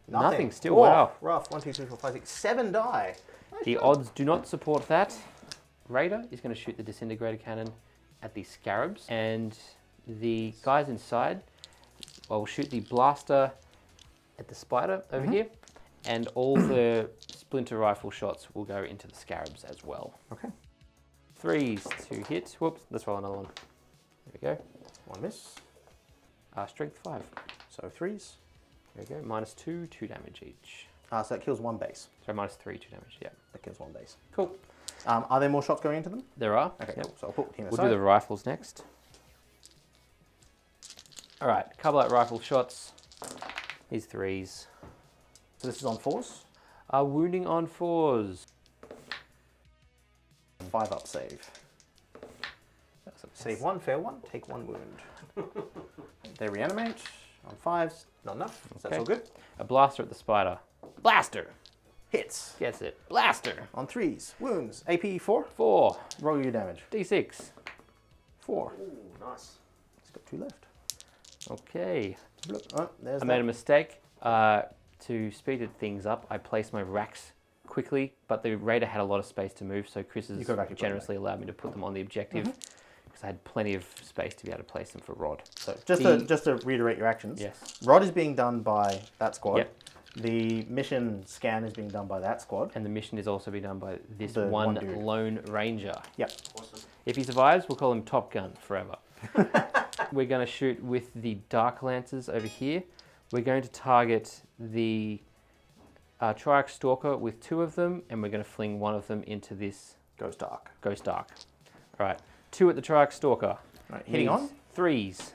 Nothing still, Oh, wow. Rough. 1, 2, 3, 4, 5, 6, 7 die. The odds do not support that. Raider is going to shoot the disintegrator cannon at the Scarabs, and the guys inside will shoot the blaster at the spider over here, and all the splinter rifle shots will go into the Scarabs as well. Okay. 3s to hit. Whoops, let's roll another one. There we go. 1 miss. Strength 5. So 3s. There we go. -2, 2 damage each. So that kills 1 base. So -3, 2 damage, yeah. That kills 1 base. Cool. Are there more shots going into them? There are. Okay, Yep. cool. So I'll put him We'll aside. do the rifles next. All right, couple out rifle shots. These 3s. So this is on 4s. Wounding on 4s. 5 up save. Save 1, fail 1, take 1 wound. They reanimate on 5s. Not enough. So that's Okay. all good. A blaster at the spider. Blaster! Hits. Gets it. Blaster. On 3s. Wounds. AP 4. 4. Roll your damage. D6. 4. Ooh, nice. It's got 2 left. Okay. Oh, there's I made a mistake. To speed things up, I placed my racks quickly, but the raider had a lot of space to move, so Chris has generously allowed me to put them on the objective because I had plenty of space to be able to place them for Rod. So just to reiterate your actions. Yes. Rod is being done by that squad. Yep. The mission scan is being done by that squad. And the mission is also being done by this The one one dude. lone ranger. Yep. Awesome. If he survives, we'll call him Top Gun forever. We're going to shoot with the Dark Lancers over here. We're going to target the Triarch Stalker with 2 of them, and we're going to fling 1 of them into this Goes dark. Ghost Dark. All right, 2 at the Triarch Stalker. Right, hitting on. 3s.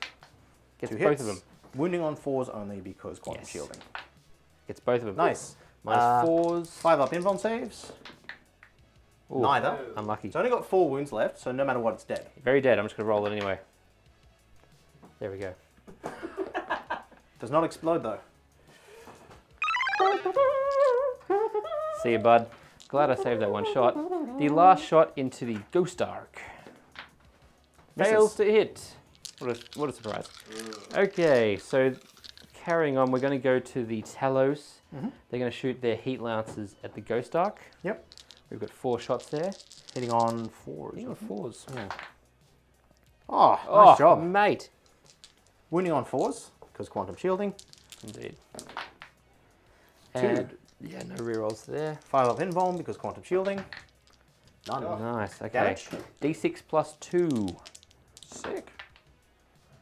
Gets 2 both hits. of them. Wounding on 4s only because quantum Yes. shielding. Gets both of them. Nice. Minus 4s. 5 up invuln saves. Ooh, Neither. Unlucky. It's only got 4 wounds left, so no matter what, it's dead. Very dead. I'm just going to roll it anyway. There we go. Does not explode though. See you, bud. Glad I saved that one shot. The last shot into the Ghost Dark. Fails to hit. What a surprise. Okay, so carrying on, we're going to go to the Talos. They're going to shoot their heat lancers at the Ghost Dark. Yep. We've got 4 shots there. Hitting on 4s. Hitting on 4s. Yeah. Oh, nice job. Mate. Wounding on 4s because quantum shielding. Indeed. And yeah, no rerolls there. 5 up invuln because quantum shielding. None. Nice. Okay. Damage. D6 plus 2. Sick.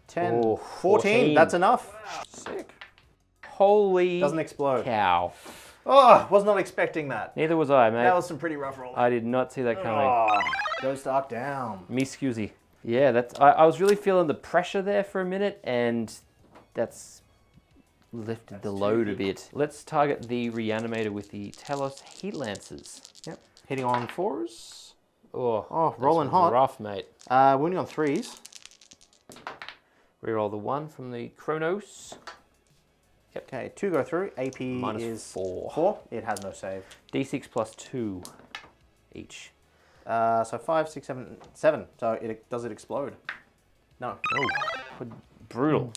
10. Oh, 14. That's enough. Sick. Holy Doesn't explode. cow. Oh, was not expecting that. Neither was I, mate. That was some pretty rough rolling. I did not see that coming. Oh, Ghost Dark down. Me scusy. Yeah, that's. I was really feeling the pressure there for a minute, and that's lifted the load a bit. Let's target the Reanimator with the Talos Heat Lancers. Yep. Hitting on 4s. Oh, rolling that's hot. rough, mate. Wounding on 3s. Reroll the 1 from the Chronos. Okay, 2 go through. AP Minus is 4. 4. It has no save. D6 plus 2 each. So 5, 6, 7, 7. So does it explode? No. Oh, brutal.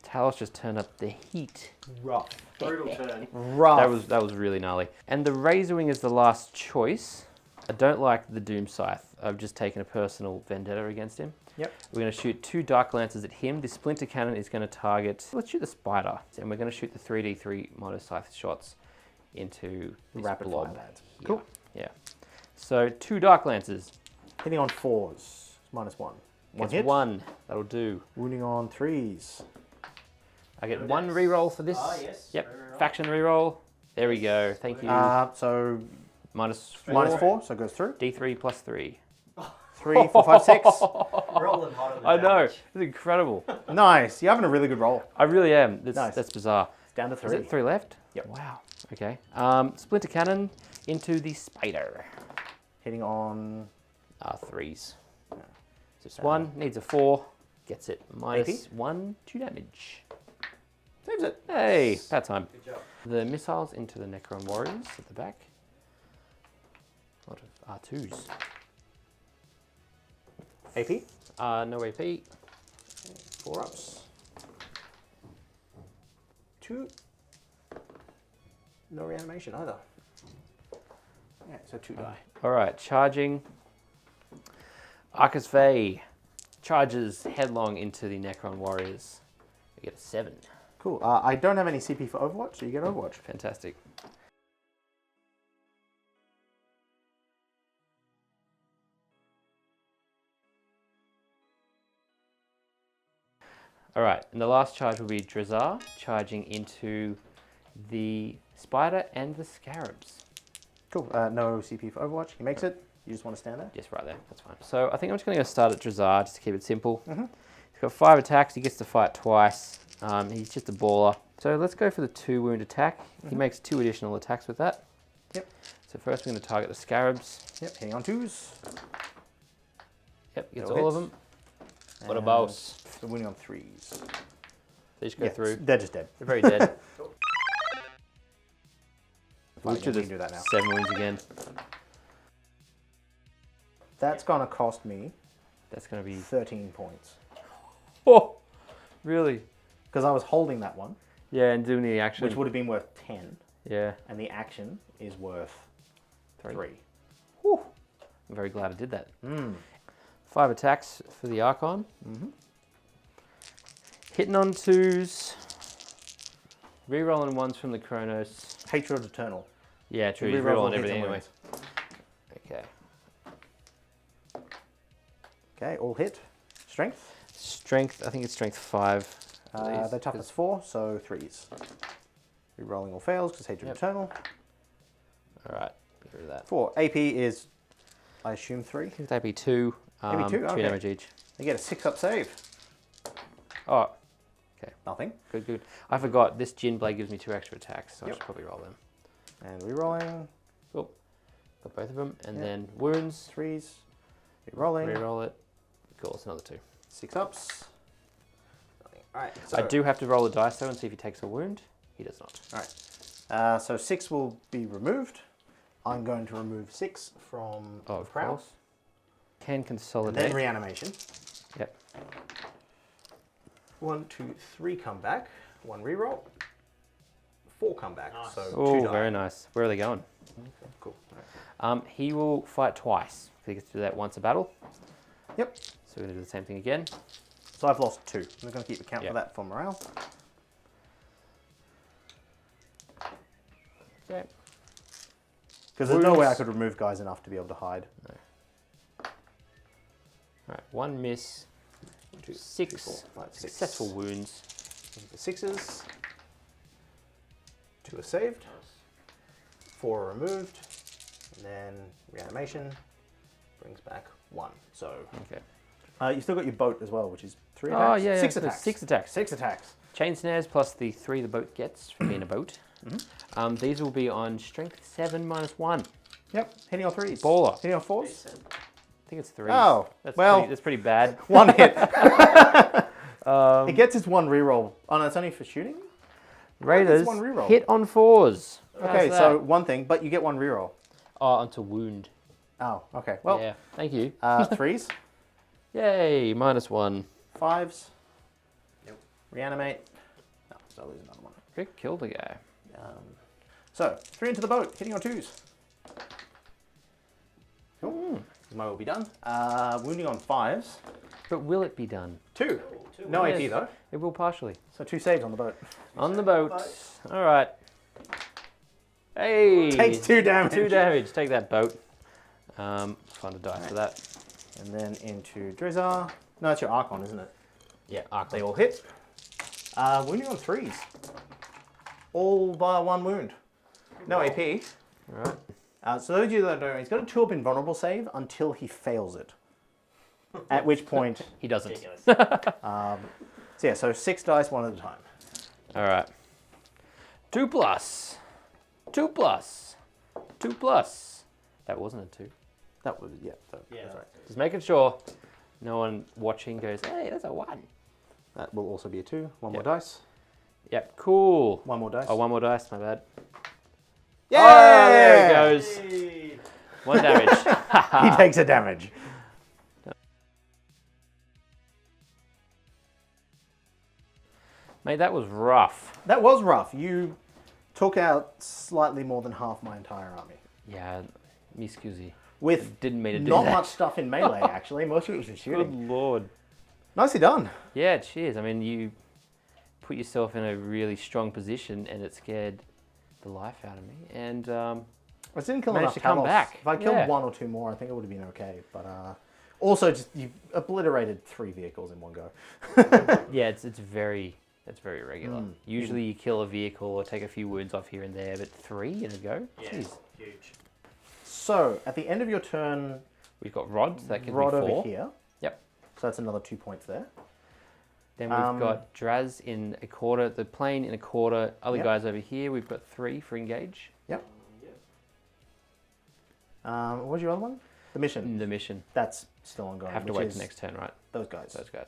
Talos just turned up the heat. Rough. Brutal turn. Rough. That was really gnarly. And the Razor Wing is the last choice. I don't like the Doom Scythe. I've just taken a personal vendetta against him. Yep. We're going to shoot 2 Dark Lancers at him. The Splinter Cannon is going to target... Let's shoot the Spider. And we're going to shoot the 3d3 Mono Scythe shots into this Rapid blob. fire pads. here. Cool. Yeah. So 2 Dark Lancers. Hitting on 4s. Minus 1. One Gets hit. 1. That'll do. Wounding on 3s. I get 1 reroll for this. Yes. Yep. Reroll. Faction reroll. There we go. Thank you. So Minus 4. minus 4, so it goes through. D3 plus 3. 3, 4, 5, 6. Rolling hot on the I know. damage. It's incredible. Nice. You're having a really good roll. I really am. Nice. That's bizarre. Down to Is 3. it 3 left? Yep. Wow. Okay. Splinter Cannon into the Spider. Hitting on 3s. Just 1, needs a 4, gets it. Minus AP? 1, 2 damage. saves it. Hey, that time. Good job. The missiles into the Necron Warriors at the back. A lot of R2s. AP. No AP. 4 ups. 2. No reanimation either. Yeah, so 2 die. All right, charging. Arcus Vey charges headlong into the Necron Warriors. We get a 7. Cool. I don't have any CP for Overwatch, so you get Overwatch. Fantastic. All right, and the last charge will be Drazar charging into the Spider and the Scarabs. Cool. No CP for Overwatch. He makes it. You just want to stand there? Yes, right there. That's fine. So I think I'm just going to go start at Drazar just to keep it simple. He's got 5 attacks. He gets to fight twice. He's just a baller. So let's go for the 2 wound attack. He makes 2 additional attacks with that. Yep. So first we're going to target the Scarabs. Yep. Hitting on 2s. Yep, gets No all of hits. them. What a boss. So winning on 3s. They just go through. They're just dead. They're very dead. Right, Butcher we can do that now. 7 wounds again. That's going to cost me That's going to be... 13 points. Oh! Really? Because I was holding that one, Yeah, and doing the action. which would have been worth 10, Yeah. and the action is worth 3. Whew. I'm very glad I did that. 5 attacks for the Archon. Hitting on 2s. Rerolling 1s from the Kronos. Hatred Eternal. Yeah, true. You He's reroll all rerolling hits everything and anyway. wounds. Okay. Okay, all hit. Strength. Strength, I think it's strength 5. They're toughness 4, so 3s. Rerolling all fails because Hatred Eternal. Alright, get rid of that. 4. AP is, I assume, 3. That'd be 2. Maybe 2, 2 okay. damage each. They get a 6-up save. Oh, Nothing. good, good. I forgot, this Gin Blade gives me 2 extra attacks, so I should probably roll them. And rerolling. Cool. Got both of them, and then wounds. 3s. Rerolling. Reroll it. Cool, it's another 2. 6-ups. Alright. I do have to roll a dice though and see if he takes a wound. He does not. Alright. So 6 will be removed. I'm going to remove 6 from Oh, of Prowl. course. Can And consolidate. then reanimation. Yep. 1, 2, 3 come back. 1 reroll. 4 come back. So 2 Oh, die. very nice. Where are they going? Okay, cool. He will fight twice. He gets to do that once a battle. Yep. So we're going to do the same thing again. So I've lost 2. I'm going to keep account Yep. for that for morale. Okay. Because there's no way I could remove guys enough to be able to hide. Alright, 1 miss. 2, 6 3, 4, 5, 6. successful wounds. The 6s. 2 are saved. 4 are removed. And then reanimation brings back 1. So Okay. you still got your boat as well, which is 3 Oh, attacks. yeah, 6 so attacks. 6 attacks. 6 attacks. Chain snares plus the 3 the boat gets from being a boat. These will be on strength 7 minus 1. Yep. Hitting on 3s. Baller. Hitting on 4s. I think it's 3. Oh, that's well. that's pretty bad. 1 hit. It gets its 1 reroll. Oh no, it's only for shooting? Raiders one reroll. hit on 4s. Okay, How's so that? 1 thing, but you get 1 reroll. Oh, onto wound. Oh, okay. Well, Yeah, thank you. 3s, Yay, minus 1. 5s. Reanimate. No, so I'll lose another 1. Rick killed the guy. So, 3 into the boat, hitting on 2s. Cool. My will be done. Wounding on 5s. But will it be done? 2. No Yes. AP though. It will partially. So 2 saves on the boat. On the boat. All right. Hey. Takes 2 damage. 2 damage. Take that boat. Fun to die for that. And then into Drizar. No, it's your Archon, isn't it? Yeah, They all hit. Wounding on 3s. All by 1 wound. No AP. All right. So those of you that don't know, he's got a 2-up invulnerable save until he fails it. At which point, He doesn't. so yeah, so 6 dice, 1 at a time. All right. 2 plus. 2 plus. 2 plus. That wasn't a 2. That was, yeah. That's right. Just making sure no one watching goes, hey, that's a 1. That will also be a 2. 1 more Yep. dice. Yep, cool. 1 more dice. Oh, 1 more dice, my bad. Yeah! Oh, there it goes. 1 damage. He takes a damage. Mate, that was rough. That was rough. You took out slightly more than half my entire army. Yeah, me scusi. With Didn't mean to do not that. much stuff in melee, actually. Most of it was in Good shooting. lord. Nicely done. Yeah, cheers. I mean, you put yourself in a really strong position and it scared the life out of me. And I didn't kill Managed enough to come Talos. back. If I killed Yeah. 1 or 2 more, I think it would have been okay. But also, just you obliterated 3 vehicles in one go. yeah, it's very irregular. Usually you kill a vehicle or take a few wounds off here and there, but 3 in a go? Jeez. Huge. So, at the end of your turn, We've got rods, that gives Rod me 4. over here. Yep. So that's another 2 points there. Then we've got Draz in a quarter, the plane in a quarter, other Yep. guys over here. We've got 3 for engage. Yep. What was your other one? The mission. The mission. That's still ongoing. Have to which wait is till next turn, right? Those guys. Those guys.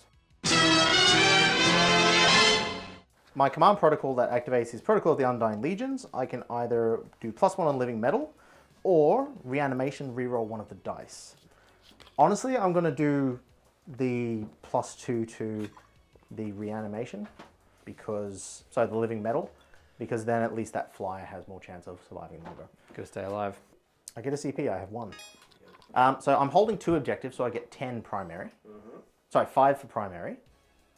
My command protocol that activates is Protocol of the Undying Legions. I can either do +1 on living metal or reanimation, reroll one of the dice. Honestly, I'm going to do the +2 to the reanimation because, sorry, the living metal, because then at least that flyer has more chance of surviving longer. Gotta stay alive. I get a CP, I have 1. So I'm holding 2 objectives, so I get 10 primary. Sorry, 5 for primary.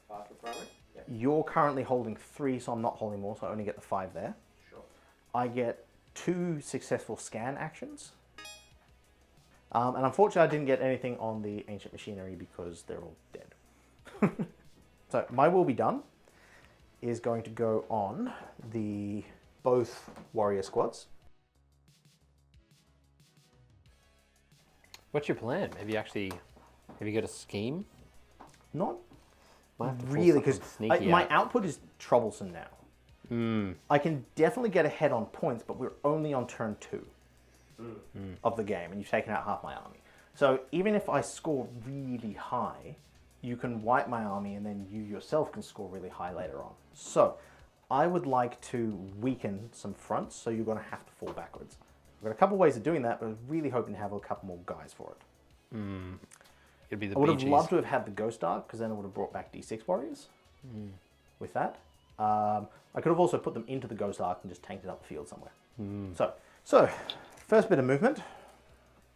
5 for primary? Yeah. You're currently holding 3, so I'm not holding more, so I only get the 5 there. Sure. I get 2 successful scan actions. And unfortunately, I didn't get anything on the ancient machinery because they're all dead. So my will be done is going to go on the both warrior squads. What's your plan? Have you got a scheme? Not Might have to pull really, because something sneaky my out. output is troublesome now. I can definitely get ahead on points, but we're only on turn 2 of the game, and you've taken out half my army. So even if I score really high, you can wipe my army, and then you yourself can score really high later on. So I would like to weaken some fronts, so you're going to have to fall backwards. I've got a couple ways of doing that, but I was really hoping to have a couple more guys for it. It'd be the I would have BGs. loved to have had the Ghost Arc, because then it would have brought back D6 warriors with that. I could have also put them into the Ghost Arc and just tanked it up the field somewhere. So first bit of movement,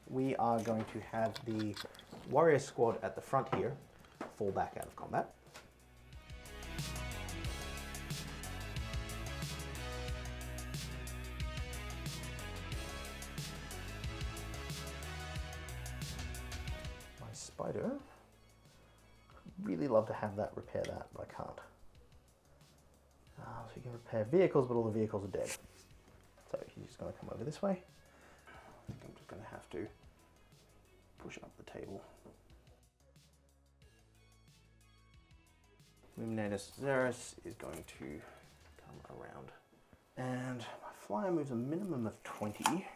we are going to have the warrior squad at the front here fall back out of combat. My spider, really love to have that repair that, but I can't. So you can repair vehicles, but all the vehicles are dead. So he's just going to come over this way. I think I'm just going to have to push up the table. Luminatus Xeris is going to come around. And my flyer moves a minimum of 20.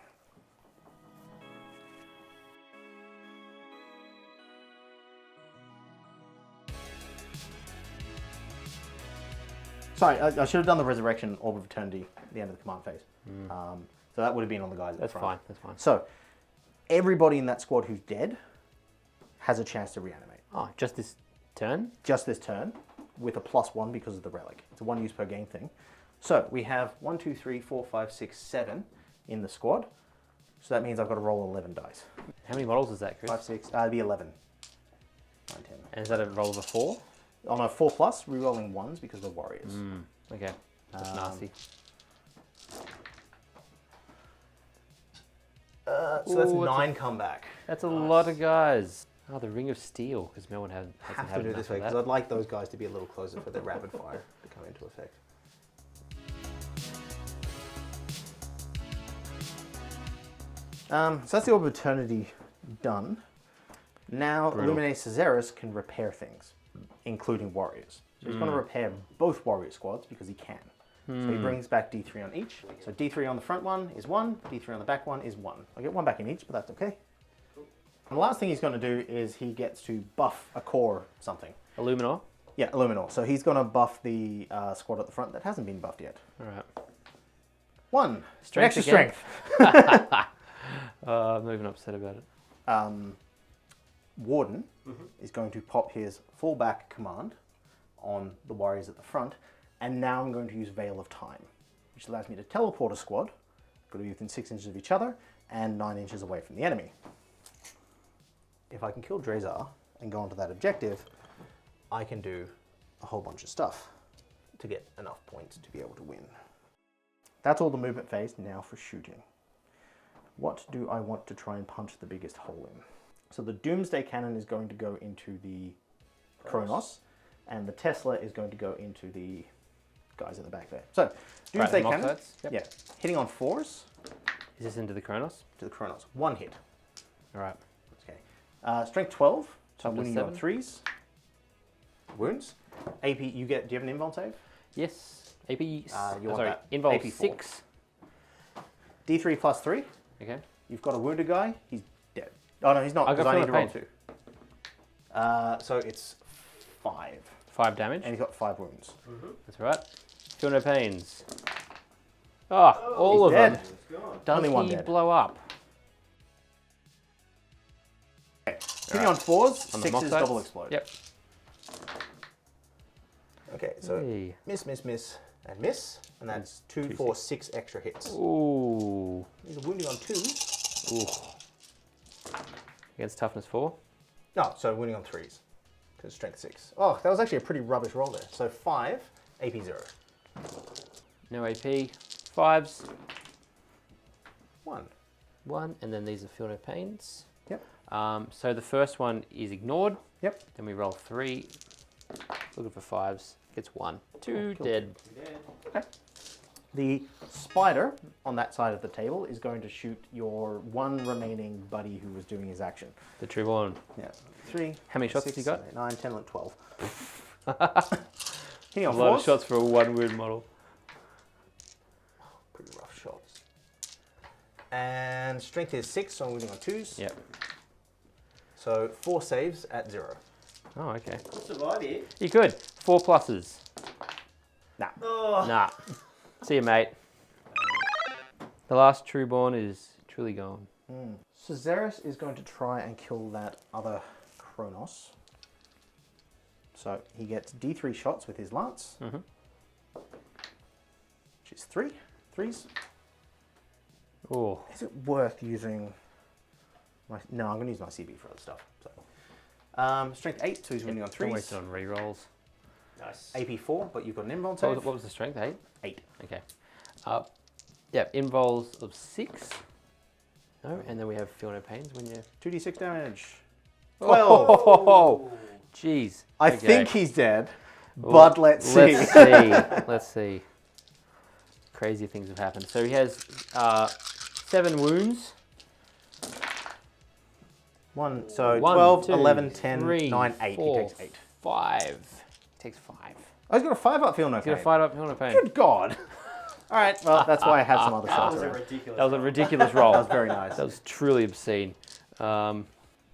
Sorry, I should have done the Resurrection Orb of Eternity at the end of the command phase. So that would have been on the guys at the front. That's fine. So everybody in that squad who's dead has a chance to reanimate. Oh, just this turn? Just this turn, with a +1 because of the relic. It's a 1 use per game thing. So we have 1, 2, 3, 4, 5, 6, 7 in the squad. So that means I've got to roll 11 dice. How many models is that, Chris? 5, 6, it'd be 11. 9, 10. And is that a roll of a 4? On a 4+, re-rolling 1s because of the warriors. Okay, that's nasty. So that's Ooh, 9 comeback. That's a lot of guys. Oh, the Ring of Steel, because Melbourne hasn't Have had to do it enough this way of because that. I'd like those guys to be a little closer for their rapid fire to come into effect. So that's the Orb of Eternity done. Now Illuminate Caesaris can repair things, including warriors. So he's going to repair both warrior squads because he can. So he brings back D3 on each. So D3 on the front one is 1, D3 on the back one is 1. I get 1 back in each, but that's okay. And the last thing he's going to do is he gets to buff a core something. Illuminor? Yeah, Illuminor. So he's going to buff the squad at the front that hasn't been buffed yet. All right. 1. Strength Extra again. strength. I'm even upset about it. Warden is going to pop his fallback command on the warriors at the front, and now I'm going to use Veil of Time, which allows me to teleport a squad, got to be within 6 inches of each other, and 9 inches away from the enemy. If I can kill Drazar and go onto that objective, I can do a whole bunch of stuff to get enough points to be able to win. That's all the movement phase. Now for shooting. What do I want to try and punch the biggest hole in? So the Doomsday Cannon is going to go into the Kronos, and the Tesla is going to go into the guys at the back there. So Doomsday mock Cannon, sights? Yep. yeah, hitting on 4s Is this into the Kronos? to the Kronos. 1 hit. All right. Okay. Strength 12, so Top I'm to winning you on 7. 3s. Wounds. AP, you get. Do you have an invuln save? Yes. AP. You want sorry. that. Invuln AP4. 6. D3 plus 3. Okay. You've got a wounded guy. He's dead. Oh no, he's not. I Because got I need to roll pain. 2. So it's 5. 5 damage. And he's got 5 wounds. That's all right. Feel no pains. Oh, all of dead. them. Only Does one he dead. blow up? Okay. Hitting on 4s, On the 6s mock double dice? explode. Yep. Okay, so Hey. miss, miss, miss, and miss, and that's 2, 4, 6 extra hits. Ooh. These are wounding on 2s. Ooh. Against toughness 4. No, so wounding on 3s. Because strength 6. Oh, that was actually a pretty rubbish roll there. So 5, AP 0. No AP. 5s. 1. 1, and then these are feel no pains. Yep. So the first one is ignored. Yep. Then we roll 3. Looking for 5s. Gets 1. 2 dead. Okay. The spider on that side of the table is going to shoot your one remaining buddy who was doing his action. The Trueborn. Yeah. 3. How many shots has 6, he got? 7, 8, 9, 10, 11, 12. Hitting A on lot of 4s. shots for a 1 wound model. Pretty rough shots. And strength is 6, so I'm wounding on 2s. Yep. So 4 saves at 0. Oh, okay. Survive here. You could. 4 pluses. Nah. Nah. See you, mate. The last Trueborn is truly gone. So Xeris is going to try and kill that other Kronos. So he gets D3 shots with his lance. Which is 3. 3s. Oh. Is it worth using my... No, I'm going to use my CB for other stuff. So. Strength 8, so he's winning on 3s. Don't waste it on rerolls. Nice. AP 4, but you've got an invuln What save. was the strength? 8? 8. Okay. Yeah, invols of 6. No, and then we have feel no pains when you... 2d6 damage. 12. Oh, jeez. I Okay. think he's dead, but let's see. Let's see. Let's see. Crazy things have happened. So he has 7 wounds. 1, so 1, 12, 2, 11, 10, 3, 9, 8. 4, He takes 8. 5. He takes 5. Oh, he's got a 5 up, feel no He's got a pain. 5 up, feel no pain. Good God. All right, well, that's why I had some other shots around. Ridiculous. That was a ridiculous roll. That was very nice. That was truly obscene.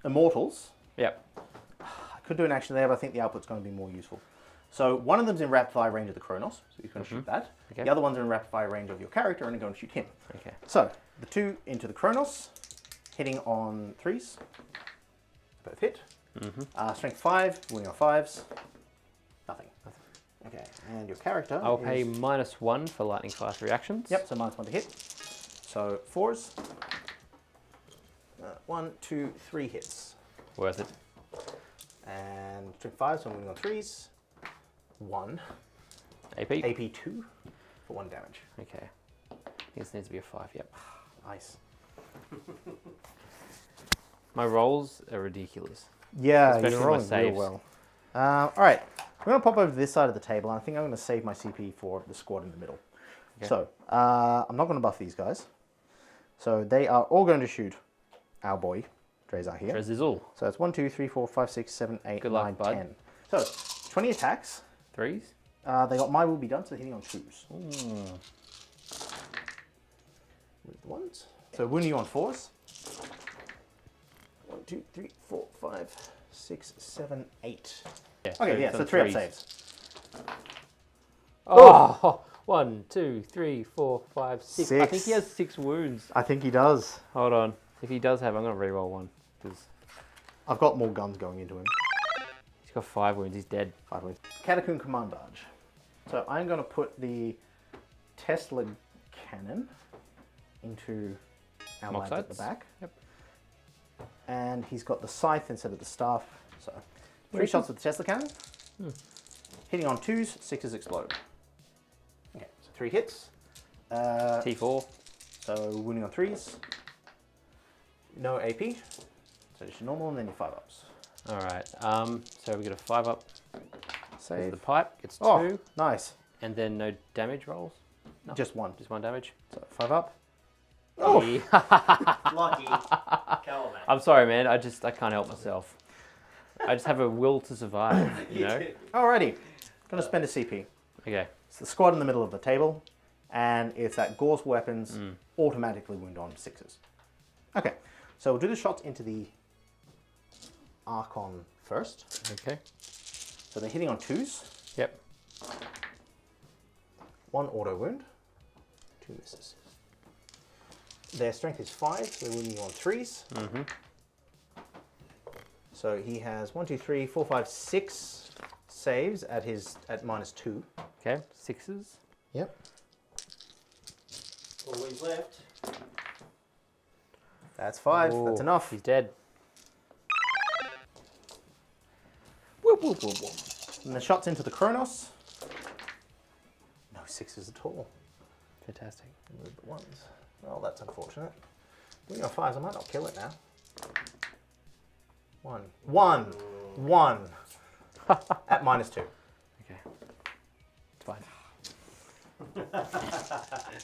Immortals. Yep. I could do an action there, but I think the output's going to be more useful. So one of them's in rapid fire range of the Kronos, so he's going to shoot that. Okay. The other one's in rapid fire range of your character, and you're going to shoot him. Okay. So the 2 into the Kronos, hitting on 3s. Both hit. Strength 5, winning on 5s. Nothing. Okay, and your character. I'll is... pay -1 for lightning fast reactions. Yep, so -1 to hit. So 4s. 1, 2, 3 hits. Worth it. And strength 5, so I'm winning on 3s. 1. AP? AP 2 for 1 damage. Okay. I think this needs to be a 5, yep. Nice. My rolls are ridiculous. Yeah, Especially you're my rolling real saves. well. All right, we're going to pop over to this side of the table, and I think I'm going to save my CP for the squad in the middle. Okay. So, I'm not going to buff these guys. So they are all going to shoot our boy, Drazar here. Trezizzle. So that's 1, 2, 3, 4, 5, 6, 7, 8, Good 9, luck, bud. 10. So, 20 attacks. 3s? They got My Will Be Done, so they're hitting on 2s. With the 1s. So wounding you on 4s. 1, 2, 3, 4, 5, 6, 7, 8. Yeah, Okay, yeah, so 3 up saves. Oh! 1, 2, 3, 4, 5, 6. I think 6. he has 6 wounds. I think he does. Hold on. If he does have, I'm going to reroll 1. Because I've got more guns going into him. he's got 5 wounds. He's dead. 5 wins. Catacomb Command Barge. So I'm going to put the Tesla cannon into our Mock lads at the sights? back. Yep. And he's got the scythe instead of the staff. So 3 shots with the Tesla cannon. Hitting on 2s, 6s explode. Okay, so 3 hits. T4. So wounding on 3s. No AP. So just your normal and then your 5 ups. Alright. So we get a 5 up. Save. The pipe gets 2. Oh, nice. And then no damage rolls. Just 1. Just 1 damage. So 5 up. Oh. Lucky. Calaman. I'm sorry, man. I can't help myself. I just have a will to survive, you know? Alrighty. Gonna spend a CP. Okay. It's the squad in the middle of the table, and it's that Gauss weapons automatically wound on 6s. Okay, so we'll do the shots into the Archon first. Okay. So they're hitting on 2s. Yep. 1 auto wound, 2 misses. Their strength is 5, so they're wounding you on 3s. Mm-hmm. So he has 1, 2, 3, 4, 5, 6 saves at -2. Okay, 6s. Yep. 4 wounds left. That's 5. Ooh, That's enough. He's dead. Whoop, whoop, whoop, whoop. And the shots into the Kronos. No 6s at all. Fantastic. Move the 1s. Well, that's unfortunate. Doing on 5s, I might not kill it now. 1. 1. 1. At -2. Okay. It's fine.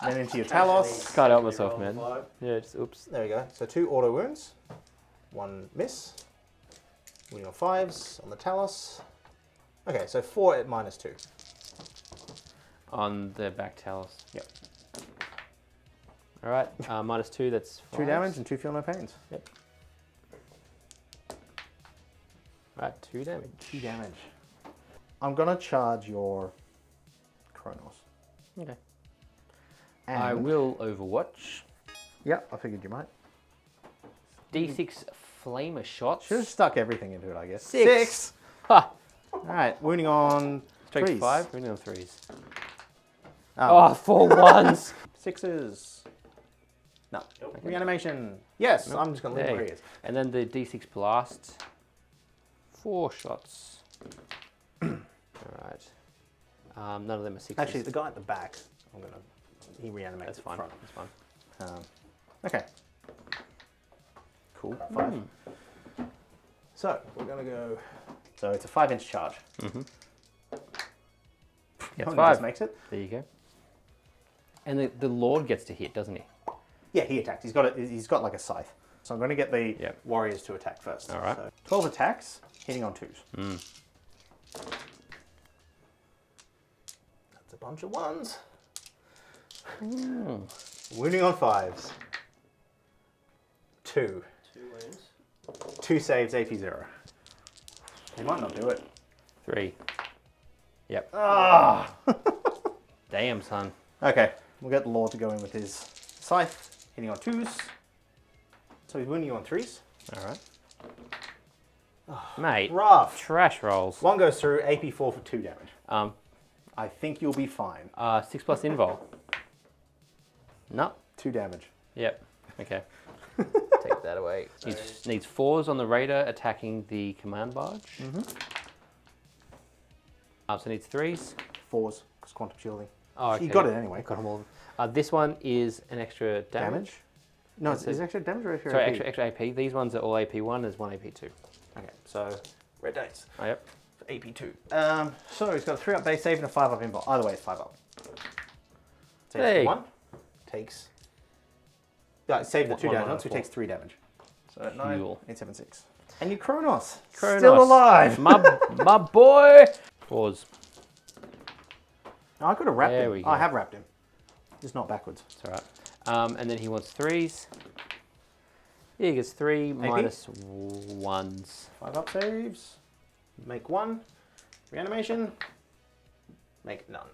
Then into your Talos. Can't help myself, man. 5. Yeah, just oops. There we go. So 2 auto wounds. 1 miss. Wounding on 5s on the Talos. Okay, so 4 at -2. On the back Talos. Yep. All right, -2, that's 5. 2 damage and 2 feel no pains. Yep. Right, 2 damage. 2 damage. I'm gonna charge your Kronos. Okay. And I will Overwatch. Yep, I figured you might. D6 Flamer shots. Should have stuck everything into it, I guess. 6. Ha! Alright, wounding on Strength 3s. 5, winning on 3s. Oh. Oh, 4 1s. 6s. No. Reanimation. Yes, I'm just gonna leave There where you he is. go. And then the D6 Blast. 4 shots. Alright. None of them are 6s. Actually, the guy at the back, he reanimates That's at fine. the front. That's fine. Okay. Cool. 5. So we're gonna go. So it's a 5-inch charge. Mm-hmm. Yeah, Gets 5 5. just makes it. There you go. And the Lord gets to hit, doesn't he? Yeah, he attacked. He's got like a scythe. So I'm going to get the Yep. warriors to attack first. All right. So 12 attacks, hitting on 2s. That's a bunch of 1s. Wounding on 5s. 2. 2 wounds. 2 saves, AP 0. He might not do it. 3. Yep. Ah! Damn, son. Okay, we'll get the Lord to go in with his scythe, hitting on 2s. So he's wounding you on 3s. All right. Mate, Rough. trash rolls. 1 goes through, AP 4 for 2 damage. Um, I think you'll be fine. 6 plus invul. No. 2 damage. Yep. Okay. Take that away. Needs 4s on the raider attacking the command barge. So needs 3s. 4s, because quantum shielding. Oh, okay. You got it anyway. Got them all. This one is an extra damage. No, is extra damage or extra Sorry, AP? extra AP. These ones are all AP1, there's 1 AP2. Okay, so red dice Oh, yep. for AP2. So he's got a 3 up base save and a 5 up invul. Either way, it's 5 up. Saves Hey. 1. Takes. Save the 2 One damage, minus so he 4. takes 3 damage. So at 9, Cool. 8, 7, 6. And your Kronos. Kronos. Still alive. my boy. 4s. Oh, I could have wrapped There him. we Oh, I go. have wrapped him. Just not backwards. It's all right. And then he wants 3s. Yeah, he gets 3 minus 1s. 5 up saves. Make 1. Reanimation. Make none.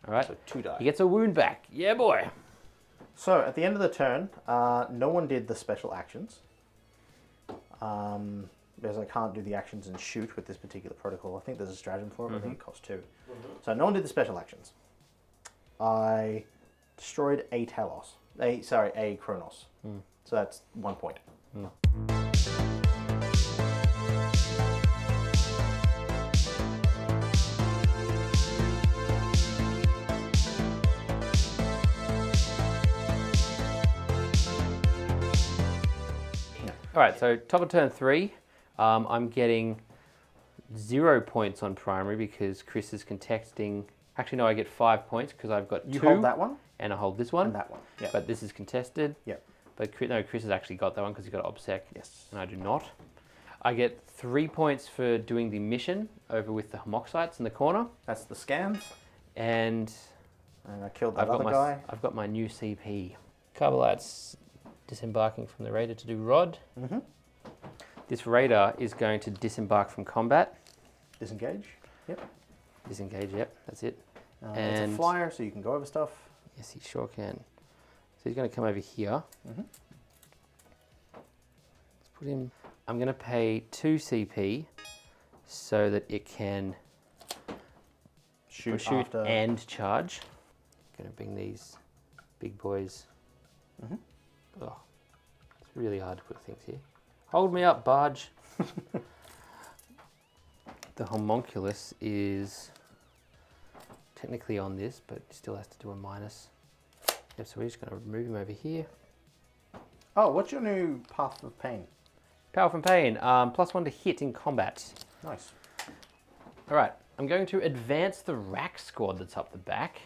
All right. So 2 die. He gets a wound back. Yeah, boy. So at the end of the turn, no one did the special actions. Because I can't do the actions and shoot with this particular protocol. I think there's a stratagem for it, but I think it costs 2. So no one did the special actions. I destroyed a Talos. A Kronos. So that's 1 point. All right, so top of turn 3, I'm getting 0 points on primary because Chris is contesting. Actually, no, I get 5 points because I've got 2. You hold that one and I hold this one. and that one. Yeah. But this is contested. Yep. But Chris has actually got that one because he's got OBSEC. Yes. And I do not. I get 3 points for doing the mission over with the homoxites in the corner. That's the scan. And I killed that other guy. I've got my new CP. Carbolites disembarking from the raider to do rod. This raider is going to disembark from combat. Disengage. Yep. Disengage, yep, that's it. It's a And flyer, so you can go over stuff. yes, he sure can. So he's going to come over here. Mhm. Let's put him. I'm going to pay 2 CP so that it can Shoot, shoot after. and charge. Going to bring these big boys. Mhm. Oh, it's really hard to put things here. Hold me up, barge. The homunculus is technically on this, but still has to do a minus. Yep, so we're just going to move him over here. Oh, what's your new Path of Pain? Power from Pain, +1 to hit in combat. Nice. All right, I'm going to advance the rack squad that's up the back.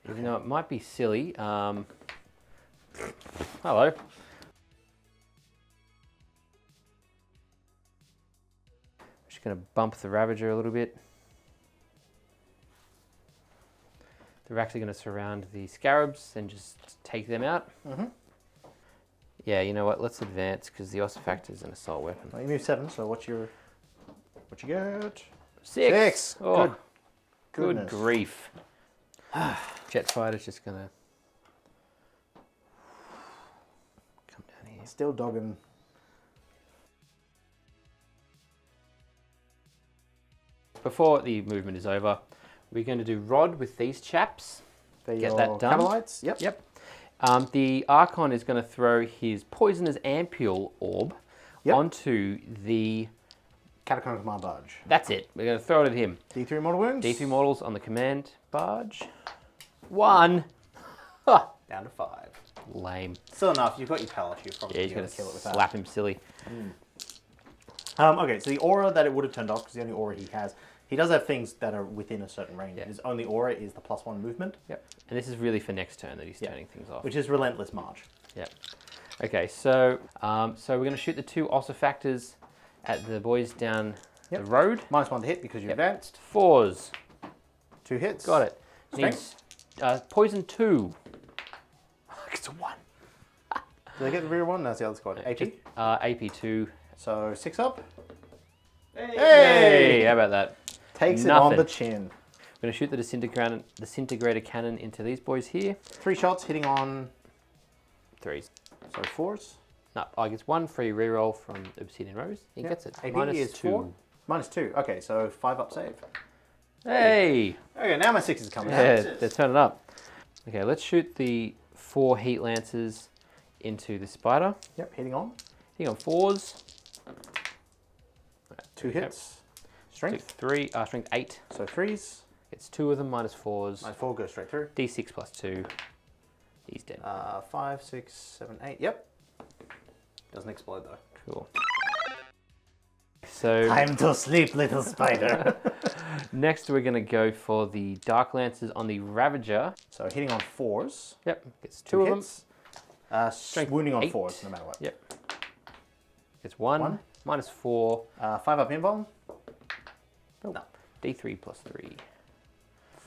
Even though it might be silly. Hello. Just going to bump the Ravager a little bit. The racks are going to surround the Scarabs and just take them out. Mhm. Yeah, you know what? Let's advance because the Ossifactor is an assault weapon. Well, you move 7, so what you get? 6. Oh, Good. good Goodness. grief. Jet fighter's just going to come down here. Still dogging. Before the movement is over, we're going to do Rod with these chaps. They're Get your that done. Catalites? Yep. Yep. The Archon is going to throw his Poisoner's Ampule orb Yep. onto the... Catacomb Command Barge. That's it. We're going to throw it at him. D3 mortal wounds. D3 mortals on the command barge. 1. Ha! Down to 5. Lame. Still enough. You've got your Palace. You're probably Yeah, he's going going to to kill it with that. slap him silly. Okay, so the aura that it would have turned off, because the only aura he has, he does have things that are within a certain range. Yeah. His only aura is the +1 movement, Yep. And this is really for next turn that he's Yeah. turning things off. which is Relentless March. Yep. Okay, so we're going to shoot the 2 Ossifactors at the boys down Yep. the road. -1 to hit because you Yep. advanced. 4s. 2 hits. Got it. Strength. Needs poison 2. It's a 1. Do they get the rear one? No, it's the other squad. AP. AP 2. So 6 up. Hey, how about that? Takes it on Nothing. the chin. I'm going to shoot the disintegrator cannon into these boys here. 3 shots hitting on 3s. so 4s. No, I get 1 free reroll from Obsidian Rose. He Yep. gets it. AP Minus is 2. 4. -2. Okay, so 5 up save. Hey! Okay, now my 6 is coming. Yeah, they're turning up. Okay, let's shoot the 4 Heat Lancers into the spider. Yep, hitting on. Hitting on 4s. 2 Okay. hits. Strength. Strength 8. So 3s. It's 2 of them minus 4s. -4 goes straight through. D6 plus 2. He's dead. 5, 6, 7, 8. Yep. Doesn't explode though. Cool. So Time to sleep, little spider. next we're going to go for the Dark Lancers on the Ravager. So hitting on 4s. Yep, gets 2 2 of them. hits. Strength Wounding on 8. 4s, no matter what. Yep. Gets 1. One. Minus 4. 5 up invuln. No. D3 plus 3.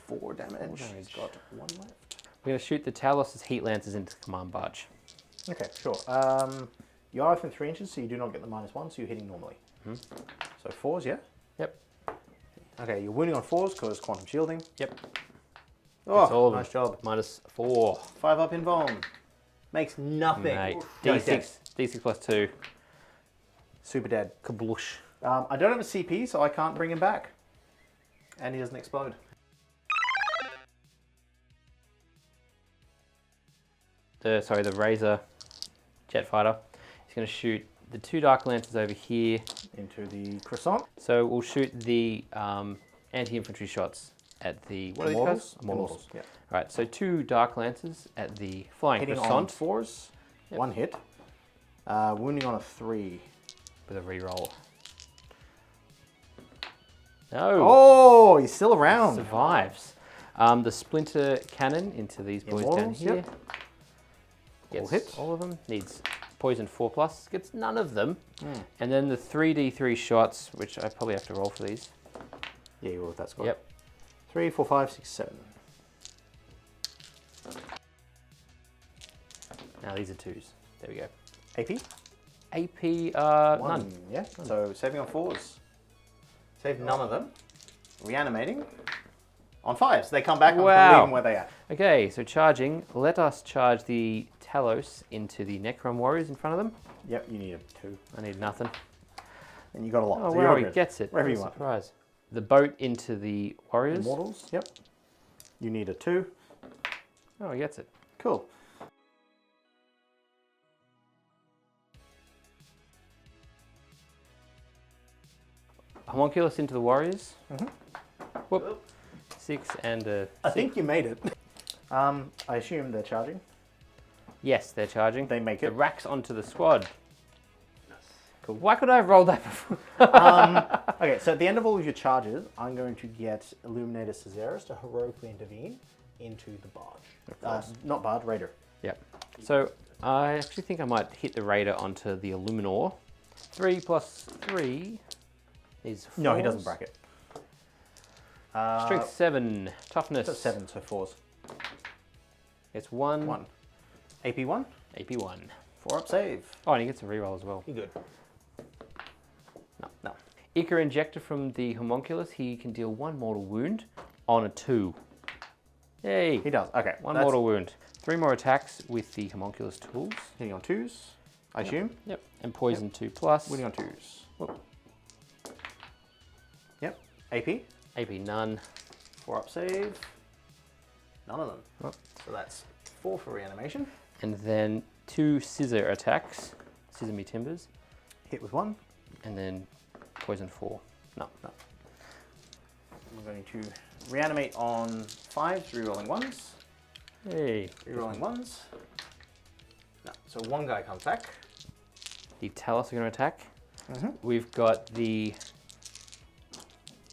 4 damage. damage. He's got 1 left. We're going to shoot the Talos' Heat Lancers into the command barge. Okay, sure. You are within 3 inches, so you do not get the -1, so you're hitting normally. So 4s, yeah? Yep. Okay, you're wounding on 4s because quantum shielding. Yep. Oh, It's all of nice them. job. Minus 4. 5 up invuln. Makes nothing. Mate. No, he's dead. D6 plus 2. Super dead. Kablush. I don't have a CP, so I can't bring him back. And he doesn't explode. The Razor jet fighter. He's going to shoot the 2 Dark Lancers over here. Into the croissant. So we'll shoot the anti-infantry shots at the... What are these Immortals? guys? Immortals. Yeah. Right, so 2 Dark Lancers at the Flying Hitting on Croissant 4s. Yep. 1 hit. Wounding on a 3. with a reroll. No! Oh, he's still around. Survives. The Splinter Cannon into these boys down Immortals, here. yep. Gets hits. all of them. Needs poison 4+. Gets none of them. And then the 3d3 shots, which I probably have to roll for these. Yeah, you will with that squad. Yep. 3, 4, 5, 6, 7. Now these are 2s. There we go. AP? AP, 1. none. Yeah. So saving on 4s. Save none of them. Reanimating. On 5s, they come back. I'm Wow. leaving where they are. Okay, so charging. Let us charge the Talos into the Necron warriors in front of them. Yep, you need a 2. I need nothing. And you got a lot. Oh so wow, you're he good. gets it. Wherever What you a want. surprise. The boat into the warriors. Immortals, yep. You need a 2. Oh, he gets it. Cool. Homunculus into the warriors. Mhm. Whoop. 6 and a. I think you made it. I assume they're charging. Yes, they're charging. They make The it. racks onto the squad. Cool. Why could I have rolled that before? Okay, so at the end of all of your charges, I'm going to get Illuminator Caesaris to heroically intervene into the barge. Not barge, raider. Yep. So I actually think I might hit the raider onto the Illuminor. 3 plus 3 is 4. No, he doesn't bracket. Strength 7, toughness. So 7, so 4s. It's 1. 1. AP 1. AP 1. 4 up save. Oh, and he gets a reroll as well. You good? No. No. Ichor Injector from the Homunculus. He can deal 1 mortal wound on a 2. Yay. He does. Okay. 1 that's mortal wound. 3 more attacks with the Homunculus tools. Hitting on 2s, I assume. Yep. And poison 2 plus. Winning on 2s. Whoop. Yep. AP. AP none. 4 up save. None of them. Oh. So that's 4 for reanimation. And then 2 scissor attacks. Scissor me timbers. Hit with 1. And then poison 4. No. No. I'm going to reanimate on 5s, rerolling 1s. Hey. Rerolling 1s. No. So 1 guy comes back. The Talos are going to attack. Mm-hmm. We've got the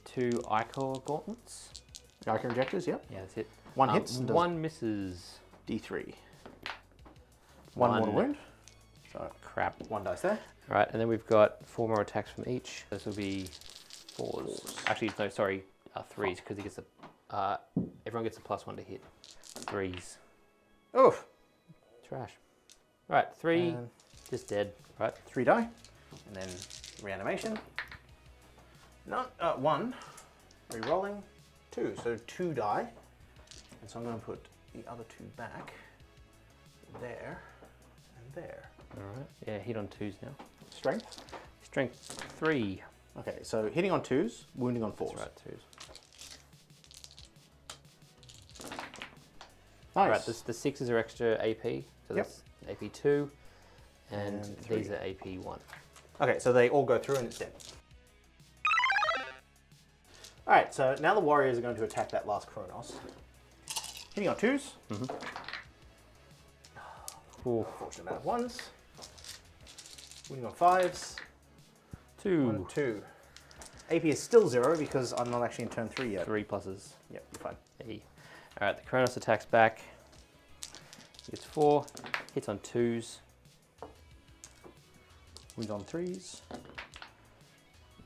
2 Ichor gauntlets. Ichor injectors, yep. Yeah, that's it. 1 hits. and does 1 misses. D3. 1 mortal wound. So Crap. 1 dice there. All right, and then we've got 4 more attacks from each. This will be 4s. Actually, no, sorry, 3s, because he gets a. Everyone gets a +1 to hit. 3s. Oof. Trash. All right, 3, And just dead. Right. 3 die. And then reanimation. Not 1. Rerolling 2. So 2 die. And so I'm going to put the other 2 back. There. And there. All right. Yeah, hit on 2s now. Strength. Strength 3. Okay, so hitting on 2s, wounding on 4s. That's right, 2s. Nice. All right, the 6s are extra AP, so Yep. that's AP 2, and And these 3. are AP 1. Okay, so they all go through and it's dead. Alright, so now the warriors are going to attack that last Kronos. Hitting on 2s. Ooh. Fortunate amount of 1s. Winning on 5s. 2. 1, 2. AP is still 0 because I'm not actually in turn 3 yet. 3 pluses. Yep, you're fine. E. All right, the Kronos attacks back. He gets 4, hits on 2s. Wounds on 3s.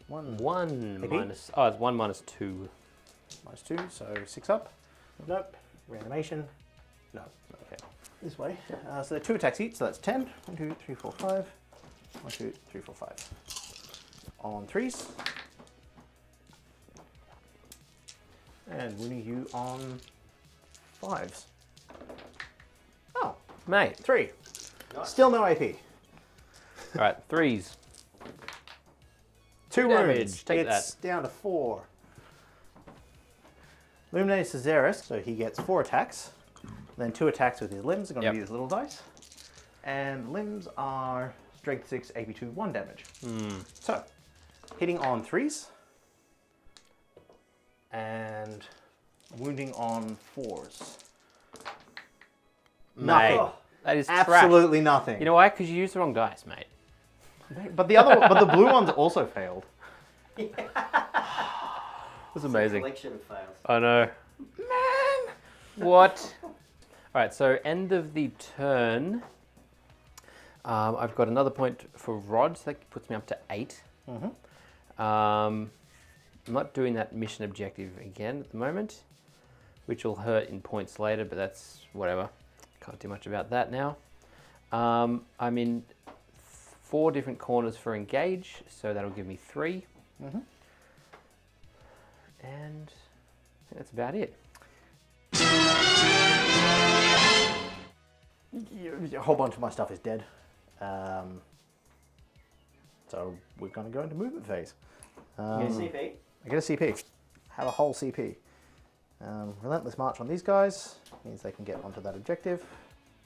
1. 1 AP? minus. Oh, it's 1 minus 2. Minus 2, so 6 up. Nope. Reanimation. No. Okay. This way. So they're 2 attacks each, so that's 10. 1, 2, 3, 4, 5. 1, 2, 3, 4, 5. On 3s. And winning you on 5s. Oh, Mate. 3. Still no AP. All right, 3s. 2 damage, wounds. take It's down to 4. Illuminated Caesaris, so he gets 4 attacks. Then 2 attacks with his limbs are going to Yep. be his little dice. And limbs are strength 6, AP 2, 1 damage. So, hitting on 3s. And wounding on 4s. Mate, Nothing. that is trash. Absolutely nothing. You know why? Because you used the wrong dice, mate. But the blue ones also failed. That's amazing. Collection of fails. I know. Man! What? All right, so end of the turn. I've got another point for Rod, so that puts me up to 8. I'm not doing that mission objective again at the moment, which will hurt in points later, but that's whatever. Can't do much about that now. I'm in 4 different corners for engage, so that'll give me 3. And That's about it. A whole bunch of my stuff is dead. So we're going to go into movement phase. You get a CP? I get a CP. Have a whole CP. Relentless march on these guys means they can get onto that objective.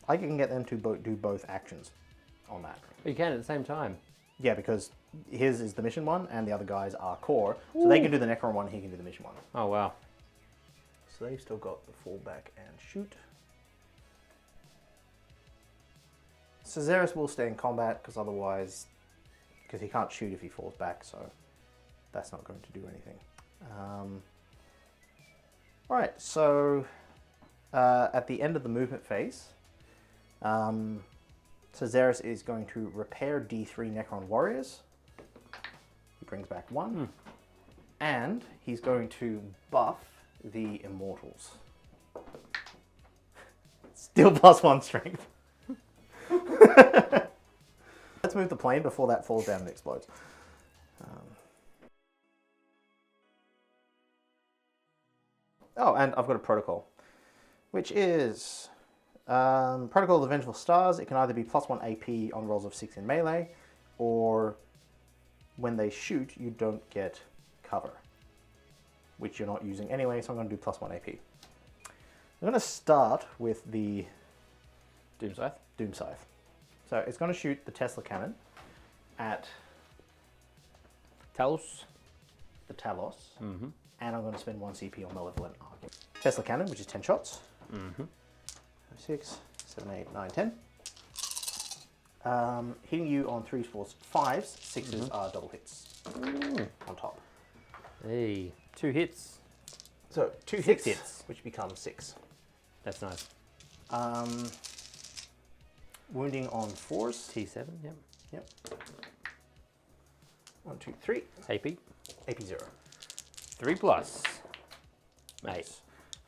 I can get them to do both actions on that. But you can at the same time. Yeah, because his is the mission one and the other guys are core. So they can do the Necron one, he can do the mission one. Oh, wow. So they've still got the fallback and shoot. Caesaris will stay in combat because otherwise, because he can't shoot if he falls back, so that's not going to do anything. Alright, so at the end of the movement phase, Caesaris is going to repair D3 Necron warriors. He brings back 1. And he's going to buff the immortals. Still +1 strength. Let's move the plane before that falls down and explodes. Oh, and I've got a protocol, which is Protocol of the Vengeful Stars. It can either be +1 AP on rolls of 6 in melee, or when they shoot, you don't get cover, which you're not using anyway, so I'm going to do +1 AP. I'm going to start with the Doom Scythe. Doom Scythe. So it's going to shoot the Tesla cannon at Talos. the Talos, and I'm going to spend 1 CP on Malevolent Arc. Tesla cannon, which is 10 shots. 6, 7, 8, 9, 10. Hitting you on 3s, 4s, 5s. 6s are double hits on top. Hey, 2 hits. So 2 6 hits, hits. which becomes 6. That's nice. Wounding on 4s. T7, yep. Yep. 1, 2, 3. AP. AP 0. 3+. Mate.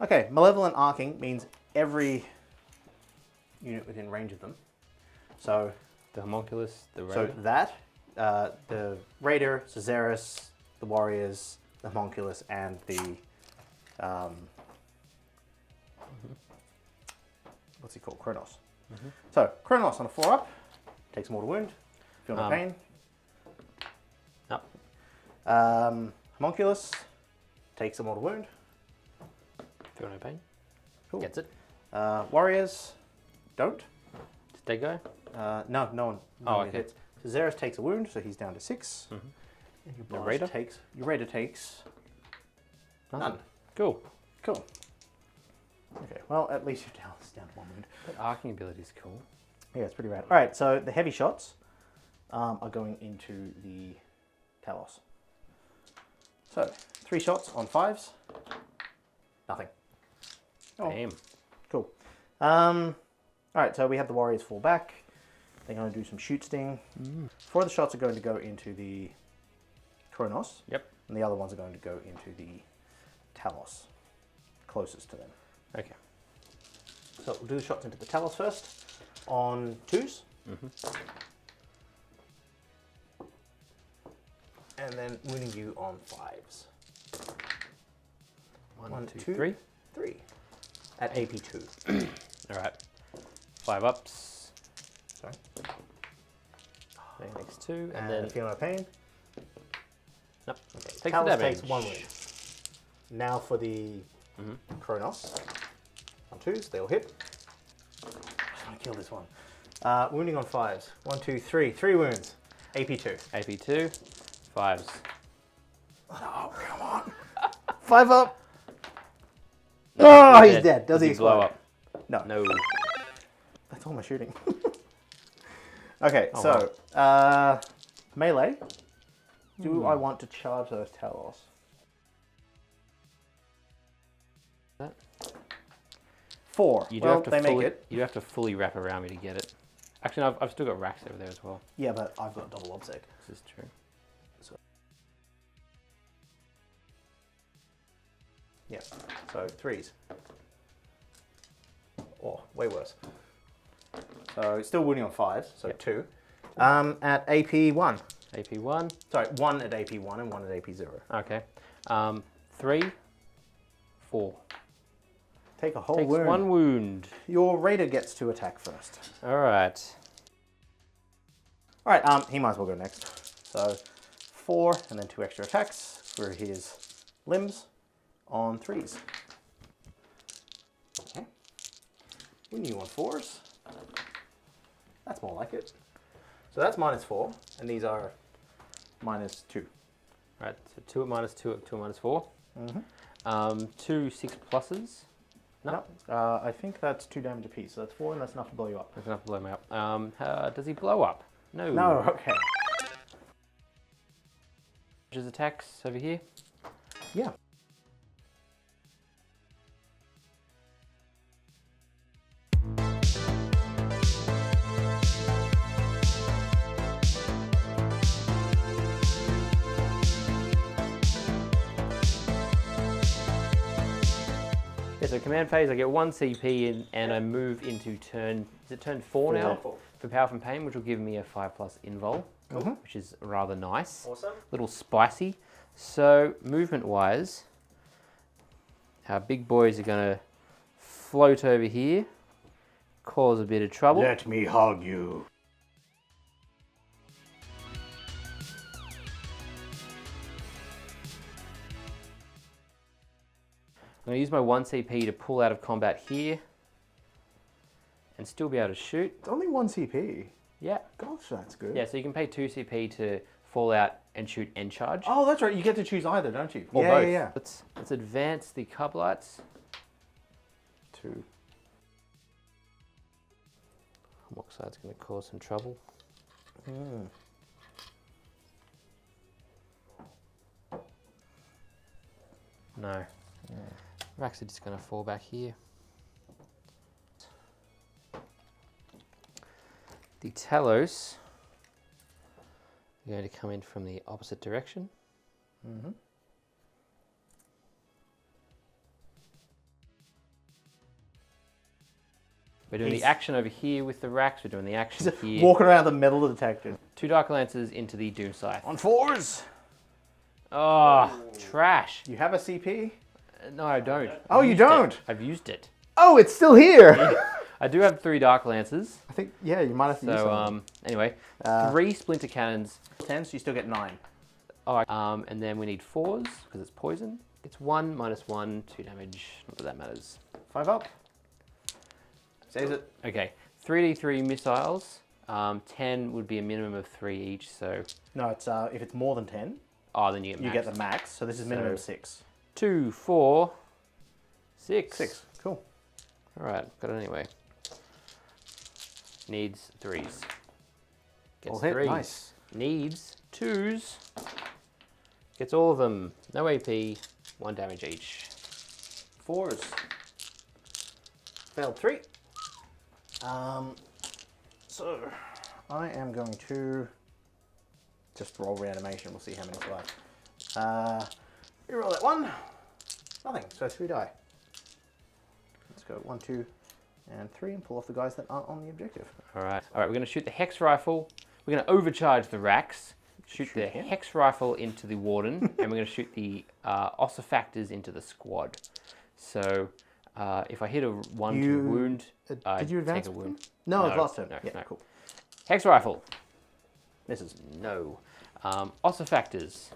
Okay, Malevolent Arcing means every unit within range of them. So The Homunculus, the So Raider. that, the Raider, Caesaris, the Warriors, the Homunculus, and the, what's he called? Kronos. So, Kronos on a 4-up, takes a mortal wound, feel no pain. Up. Homunculus takes a mortal wound. Feel no pain. Cool. Gets it. Warriors don't. Did they go? No, no one. Oh, one okay. hits. Caesaris takes a wound, so he's down to 6. And your The Blast Raider? your Raider takes Nothing. none. Cool. Cool. Okay, well, at least your Talos is down to 1 wound. That arcing ability is cool. Yeah, it's pretty rad. All right, so the heavy shots are going into the Talos. So, 3 shots on 5s. Nothing. Oh, Damn. cool. All right, so we have the Warriors fall back. They're going to do some shoot sting. 4 of the shots are going to go into the Kronos. Yep. And the other ones are going to go into the Talos, closest to them. Okay. So we'll do the shots into the Talos first, on 2s. And then wounding you on 5s. 1, 2, 3. 3. At AP 2. All right. 5 ups. Sorry. Takes 2, and And then feel no pain. nope. Okay. Takes the Talos damage. takes 1 wound. Now for the Kronos. On 2s, they'll hit. I just want to kill this one. Wounding on 5s. 1, 2, 3. 3 wounds. AP 2. AP 2, 5s. Oh, come on. 5 up. Oh, he's dead. Does he blow explode? up? No. No. That's all my shooting. Okay, Oh, so melee. Do I want to charge those Talos? That? 4. You do Well, have to they fully, make it. You have to fully wrap around me to get it. Actually, no, I've still got racks over there as well. Yeah, but I've got double obsec. This is true. Yeah, so 3s. Or way worse. So still wounding on 5s, so 2. At AP 1. AP 1. Sorry, 1 at AP 1 and 1 at AP 0. Okay. 3, 4. Take a whole Takes wound. 1 wound. Your raider gets to attack first. All right. All right, he might as well go next. So 4 and then 2 extra attacks for his limbs on 3s. Okay. When you on 4s, that's more like it. So that's -4, and these are -2. All right, so 2 at -2 at 2 at -4. 2 6 pluses. No, I think that's 2 damage apiece, so that's 4, and that's enough to blow you up. that's enough to blow me up. Does he blow up? No. No, okay. His attacks over here. Yeah. Yeah, so command phase, I get 1 CP in, and I move into turn, is it turn 4 now? 4. For Power from Pain, which will give me a 5+ invul, which is rather nice. Awesome. A little spicy. So, movement-wise, our big boys are going to float over here, cause a bit of trouble. Let me hug you. I'm going to use my 1 CP to pull out of combat here, and still be able to shoot. It's only 1 CP. Yeah. Gosh, that's good. Yeah, so you can pay 2 CP to fall out and shoot and charge. Oh, that's right. You get to choose either, don't you? Or yeah, both. Yeah, yeah. Let's advance the Carblites. 2. Moxide's going to cause some trouble. No. We're actually just going to fall back here. The Talos are going to come in from the opposite direction. We're doing the action over here with the racks. We're doing the action here. Walking around the metal detector. 2 Dark Lancers into the Doom Scythe. On 4s. Oh, trash. You have a CP? No, I don't. Oh, you don't? I've used it. Oh, it's still here. I do have 3 Dark Lancers. I think, yeah, you might have to use So, some. anyway, 3 Splinter Cannons. 10, so you still get 9. All right, and then we need 4s, because it's poison. It's 1, -1, 2 damage. Not that that matters. 5 up. Saves it. Okay, 3d3 missiles. 10 would be a minimum of 3 each, so... No, it's if it's more than 10, Oh, then you get you max. get the max. So this is minimum 6. 2, 4, 6. 6. Cool. All right, got it anyway. Needs 3s. Gets All hit. 3s. Nice. Needs 2s. Gets all of them. No AP, 1 damage each. 4s. Failed 3. So I am going to just roll reanimation. We'll see how many survive. Reroll that 1. Nothing. So 3 die. Let's go 1, 2, and 3, and pull off the guys that aren't on the objective. All right, we're going to shoot the Hex Rifle. We're going to overcharge the racks. Shoot the Hex Rifle into the Warden, and we're going to shoot the Ossifactors into the squad. So if I hit a 1 to wound, I did you advance? take a wound. No, it's last turn. No, Yeah, no. cool. Hex Rifle. Misses. No. Ossifactors.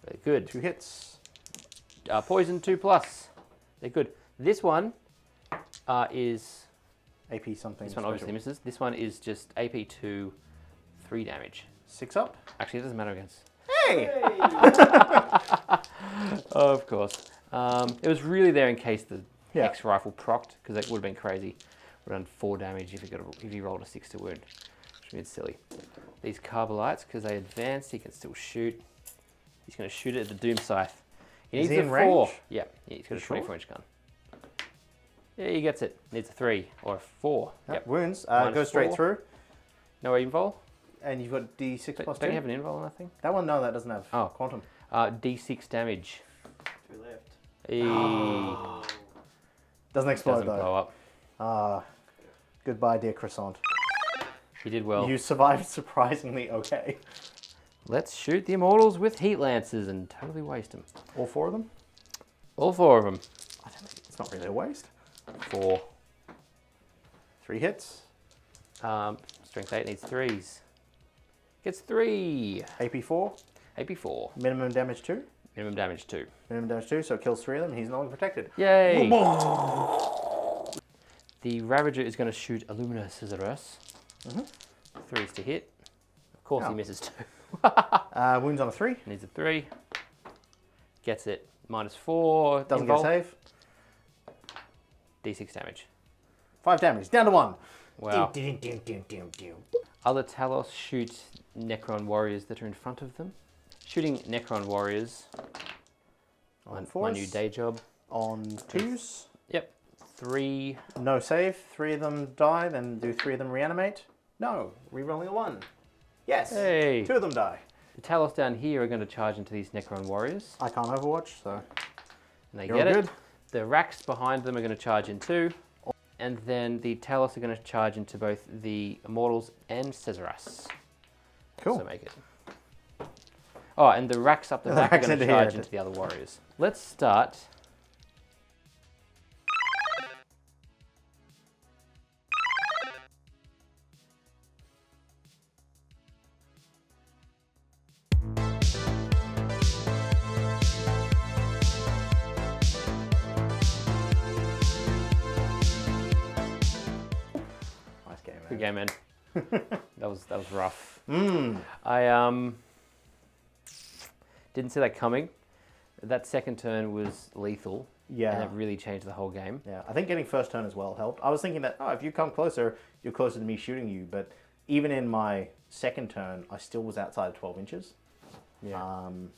Very good. 2 hits. Poison 2+. They're good. This one is... AP something. This one obviously misses. This one is just AP 2, 3 damage. 6 up. Actually, it doesn't matter against. Hey! Of course. It was really there in case the Yeah. Hex Rifle procced, because that would have been crazy. Would have done 4 damage if he rolled a 6 to wound. Which means silly. These Carbolites, because they advanced, he can still shoot. He's going to shoot it at the Doom Scythe. He Is needs he a in 4. range? Yeah, he's got a sure? 24-inch gun. Yeah, he gets it. Needs a 3 or a 4. Yep. Wounds. Minus Go straight 4. through. No invol? And you've got D6 plus 2. Don't you have an invol on that thing? That one, no, that doesn't have Oh. quantum. D6 damage. 2 left. Eee. Doesn't explode Doesn't blow though. up. Goodbye, dear croissant. He did well. You survived surprisingly okay. Let's shoot the Immortals with Heat Lancers and totally waste them. All 4 of them? All 4 of them. I don't think it's not really a waste. 4. 3 hits. Strength 8 needs 3s. Gets 3. AP 4. AP 4. Minimum damage 2. Minimum damage 2. Minimum damage 2, so it kills 3 of them. He's no longer protected. Yay! The Ravager is going to shoot Illumina Scissors. 3s to hit. Of course he misses 2. Wounds on a 3. Needs a 3. Gets it. -4. Doesn't get a invul. save. D6 damage. 5 damage. Down to 1. Wow. Dum, dum, dum, dum, dum. Other Talos shoot Necron warriors that are in front of them. Shooting Necron warriors. On My 4s. new day job. On 2s. Yep. 3. No save. 3 of them die, then do 3 of them reanimate? No. Rerolling a 1. Yes. Hey. 2 of them die. The Talos down here are going to charge into these Necron warriors. I can't overwatch, so And they you're get all it. good. The Racks behind them are going to charge in 2. And then the Talos are going to charge into both the Immortals and Caesaras. Cool. So make it. Oh, and the Racks up the back are Racks going to into charge here. into the other warriors. Let's start. Nice game, man. Good game, man. that was rough. Mm. I didn't see that coming. That second turn was lethal. Yeah. And that really changed the whole game. Yeah, I think getting first turn as well helped. I was thinking that, if you come closer, you're closer to me shooting you. But even in my second turn, I still was outside of 12 inches. Yeah. And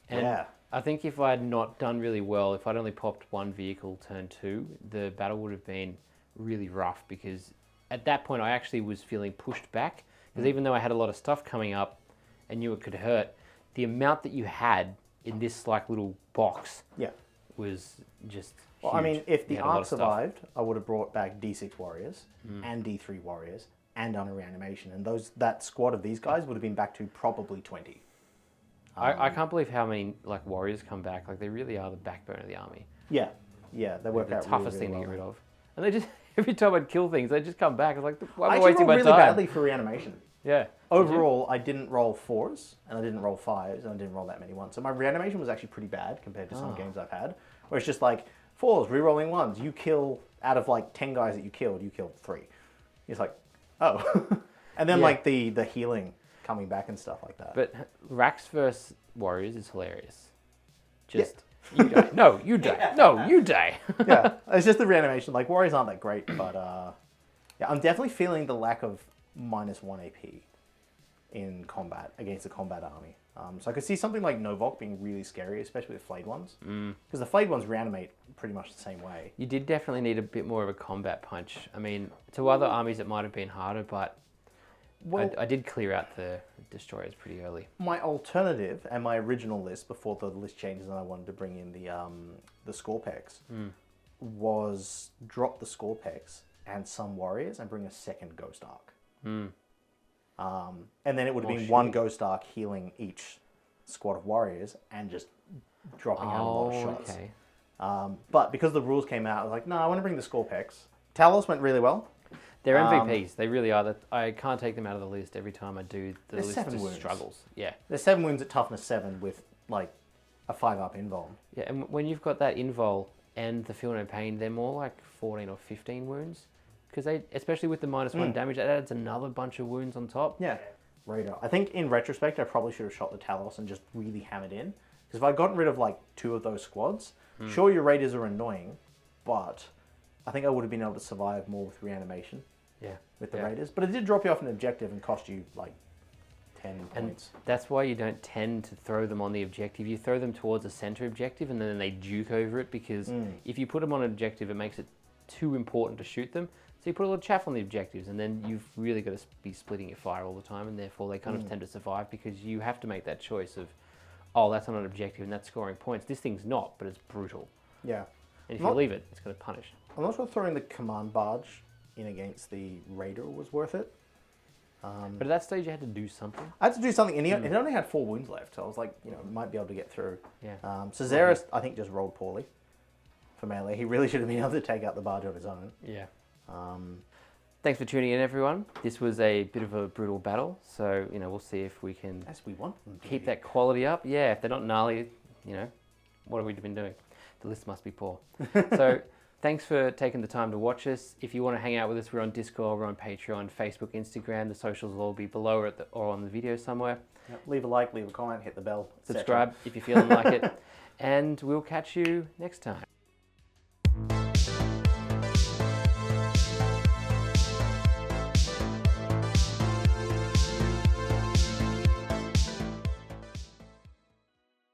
yeah. I think if I had not done really well, if I'd only popped 1 vehicle turn 2, the battle would have been really rough, because at that point I actually was feeling pushed back. Because even though I had a lot of stuff coming up and knew it could hurt, the amount that you had in this like little box was just Well, huge. I mean, if You the had a lot arc of stuff. survived, I would have brought back D6 warriors and D3 warriors and done a reanimation. And that squad of these guys would have been back to probably 20. I can't believe how many like warriors come back. Like, they really are the backbone of the army. Yeah, they work The out toughest really, thing really to get well. rid of. And they just, every time I'd kill things, they'd just come back. I was like, why am I actually wasting rolled my really time? badly for reanimation. Yeah. Overall, I didn't roll 4s, and I didn't roll 5s, and I didn't roll that many 1s. So my reanimation was actually pretty bad compared to some games I've had, where it's just like 4s, rerolling 1s. You kill, out of like 10 guys that you killed 3. It's like, oh. And then like the healing coming back and stuff like that. But Rax versus Warriors is hilarious. Just, you die. No, you die. No, you die. Yeah, it's just the reanimation. Like, warriors aren't that great, but yeah, I'm definitely feeling the lack of -1 AP in combat against a combat army. So I could see something like Novok being really scary, especially with flayed ones, because the flayed ones reanimate pretty much the same way. You did definitely need a bit more of a combat punch. I mean, to other armies it might have been harder, but Well, I did clear out the destroyers pretty early. my alternative and my original list before the list changes and I wanted to bring in the Scorpex was drop the Scorpex and some warriors and bring a second Ghost Arc. And then it would have been one Ghost Arc healing each squad of warriors and just dropping out a lot of shots. Okay. But because the rules came out, I was like, no, I want to bring the Scorpex. Talos went really well. They're MVPs. They really are. I can't take them out of the list every time I do. The There's list 7 just wounds. struggles. Yeah. There's 7 wounds at toughness 7 with like a 5-up invuln. Yeah, and when you've got that invul and the feel no pain, they're more like 14 or 15 wounds. Because they, especially with the -1 damage, that adds another bunch of wounds on top. Yeah. Radar. I think in retrospect, I probably should have shot the Talos and just really hammered in. Because if I'd gotten rid of like 2 of those squads, sure, your raiders are annoying, but I think I would have been able to survive more with reanimation. Yeah. With the raiders. But it did drop you off an objective and cost you like 10 And points. that's why you don't tend to throw them on the objective. You throw them towards a center objective and then they duke over it, because if you put them on an objective, it makes it too important to shoot them. So you put a little chaff on the objectives, and then you've really got to be splitting your fire all the time, and therefore they kind of tend to survive, because you have to make that choice of, oh, that's on an objective and that's scoring points. This thing's not, but it's brutal. Yeah. And if you leave it, it's going to punish. I'm not sure throwing the command barge in against the raider was worth it. But at that stage, you had to do something. I had to do something, and it only had 4 wounds left. So I was like, you know, might be able to get through. Yeah. So Xeris, I think, just rolled poorly for melee. He really should have been able to take out the barge on his own. Yeah. Thanks for tuning in, everyone. This was a bit of a brutal battle, so you know we'll see if we can As we want them to keep be. that quality up. Yeah, if they're not gnarly, you know, what have we been doing? The list must be poor. So thanks for taking the time to watch us. If you want to hang out with us, we're on Discord, we're on Patreon, Facebook, Instagram. The socials will all be below or on the video somewhere. Yep. Leave a like, leave a comment, hit the bell. etc. Subscribe if you're feeling like it, and we'll catch you next time.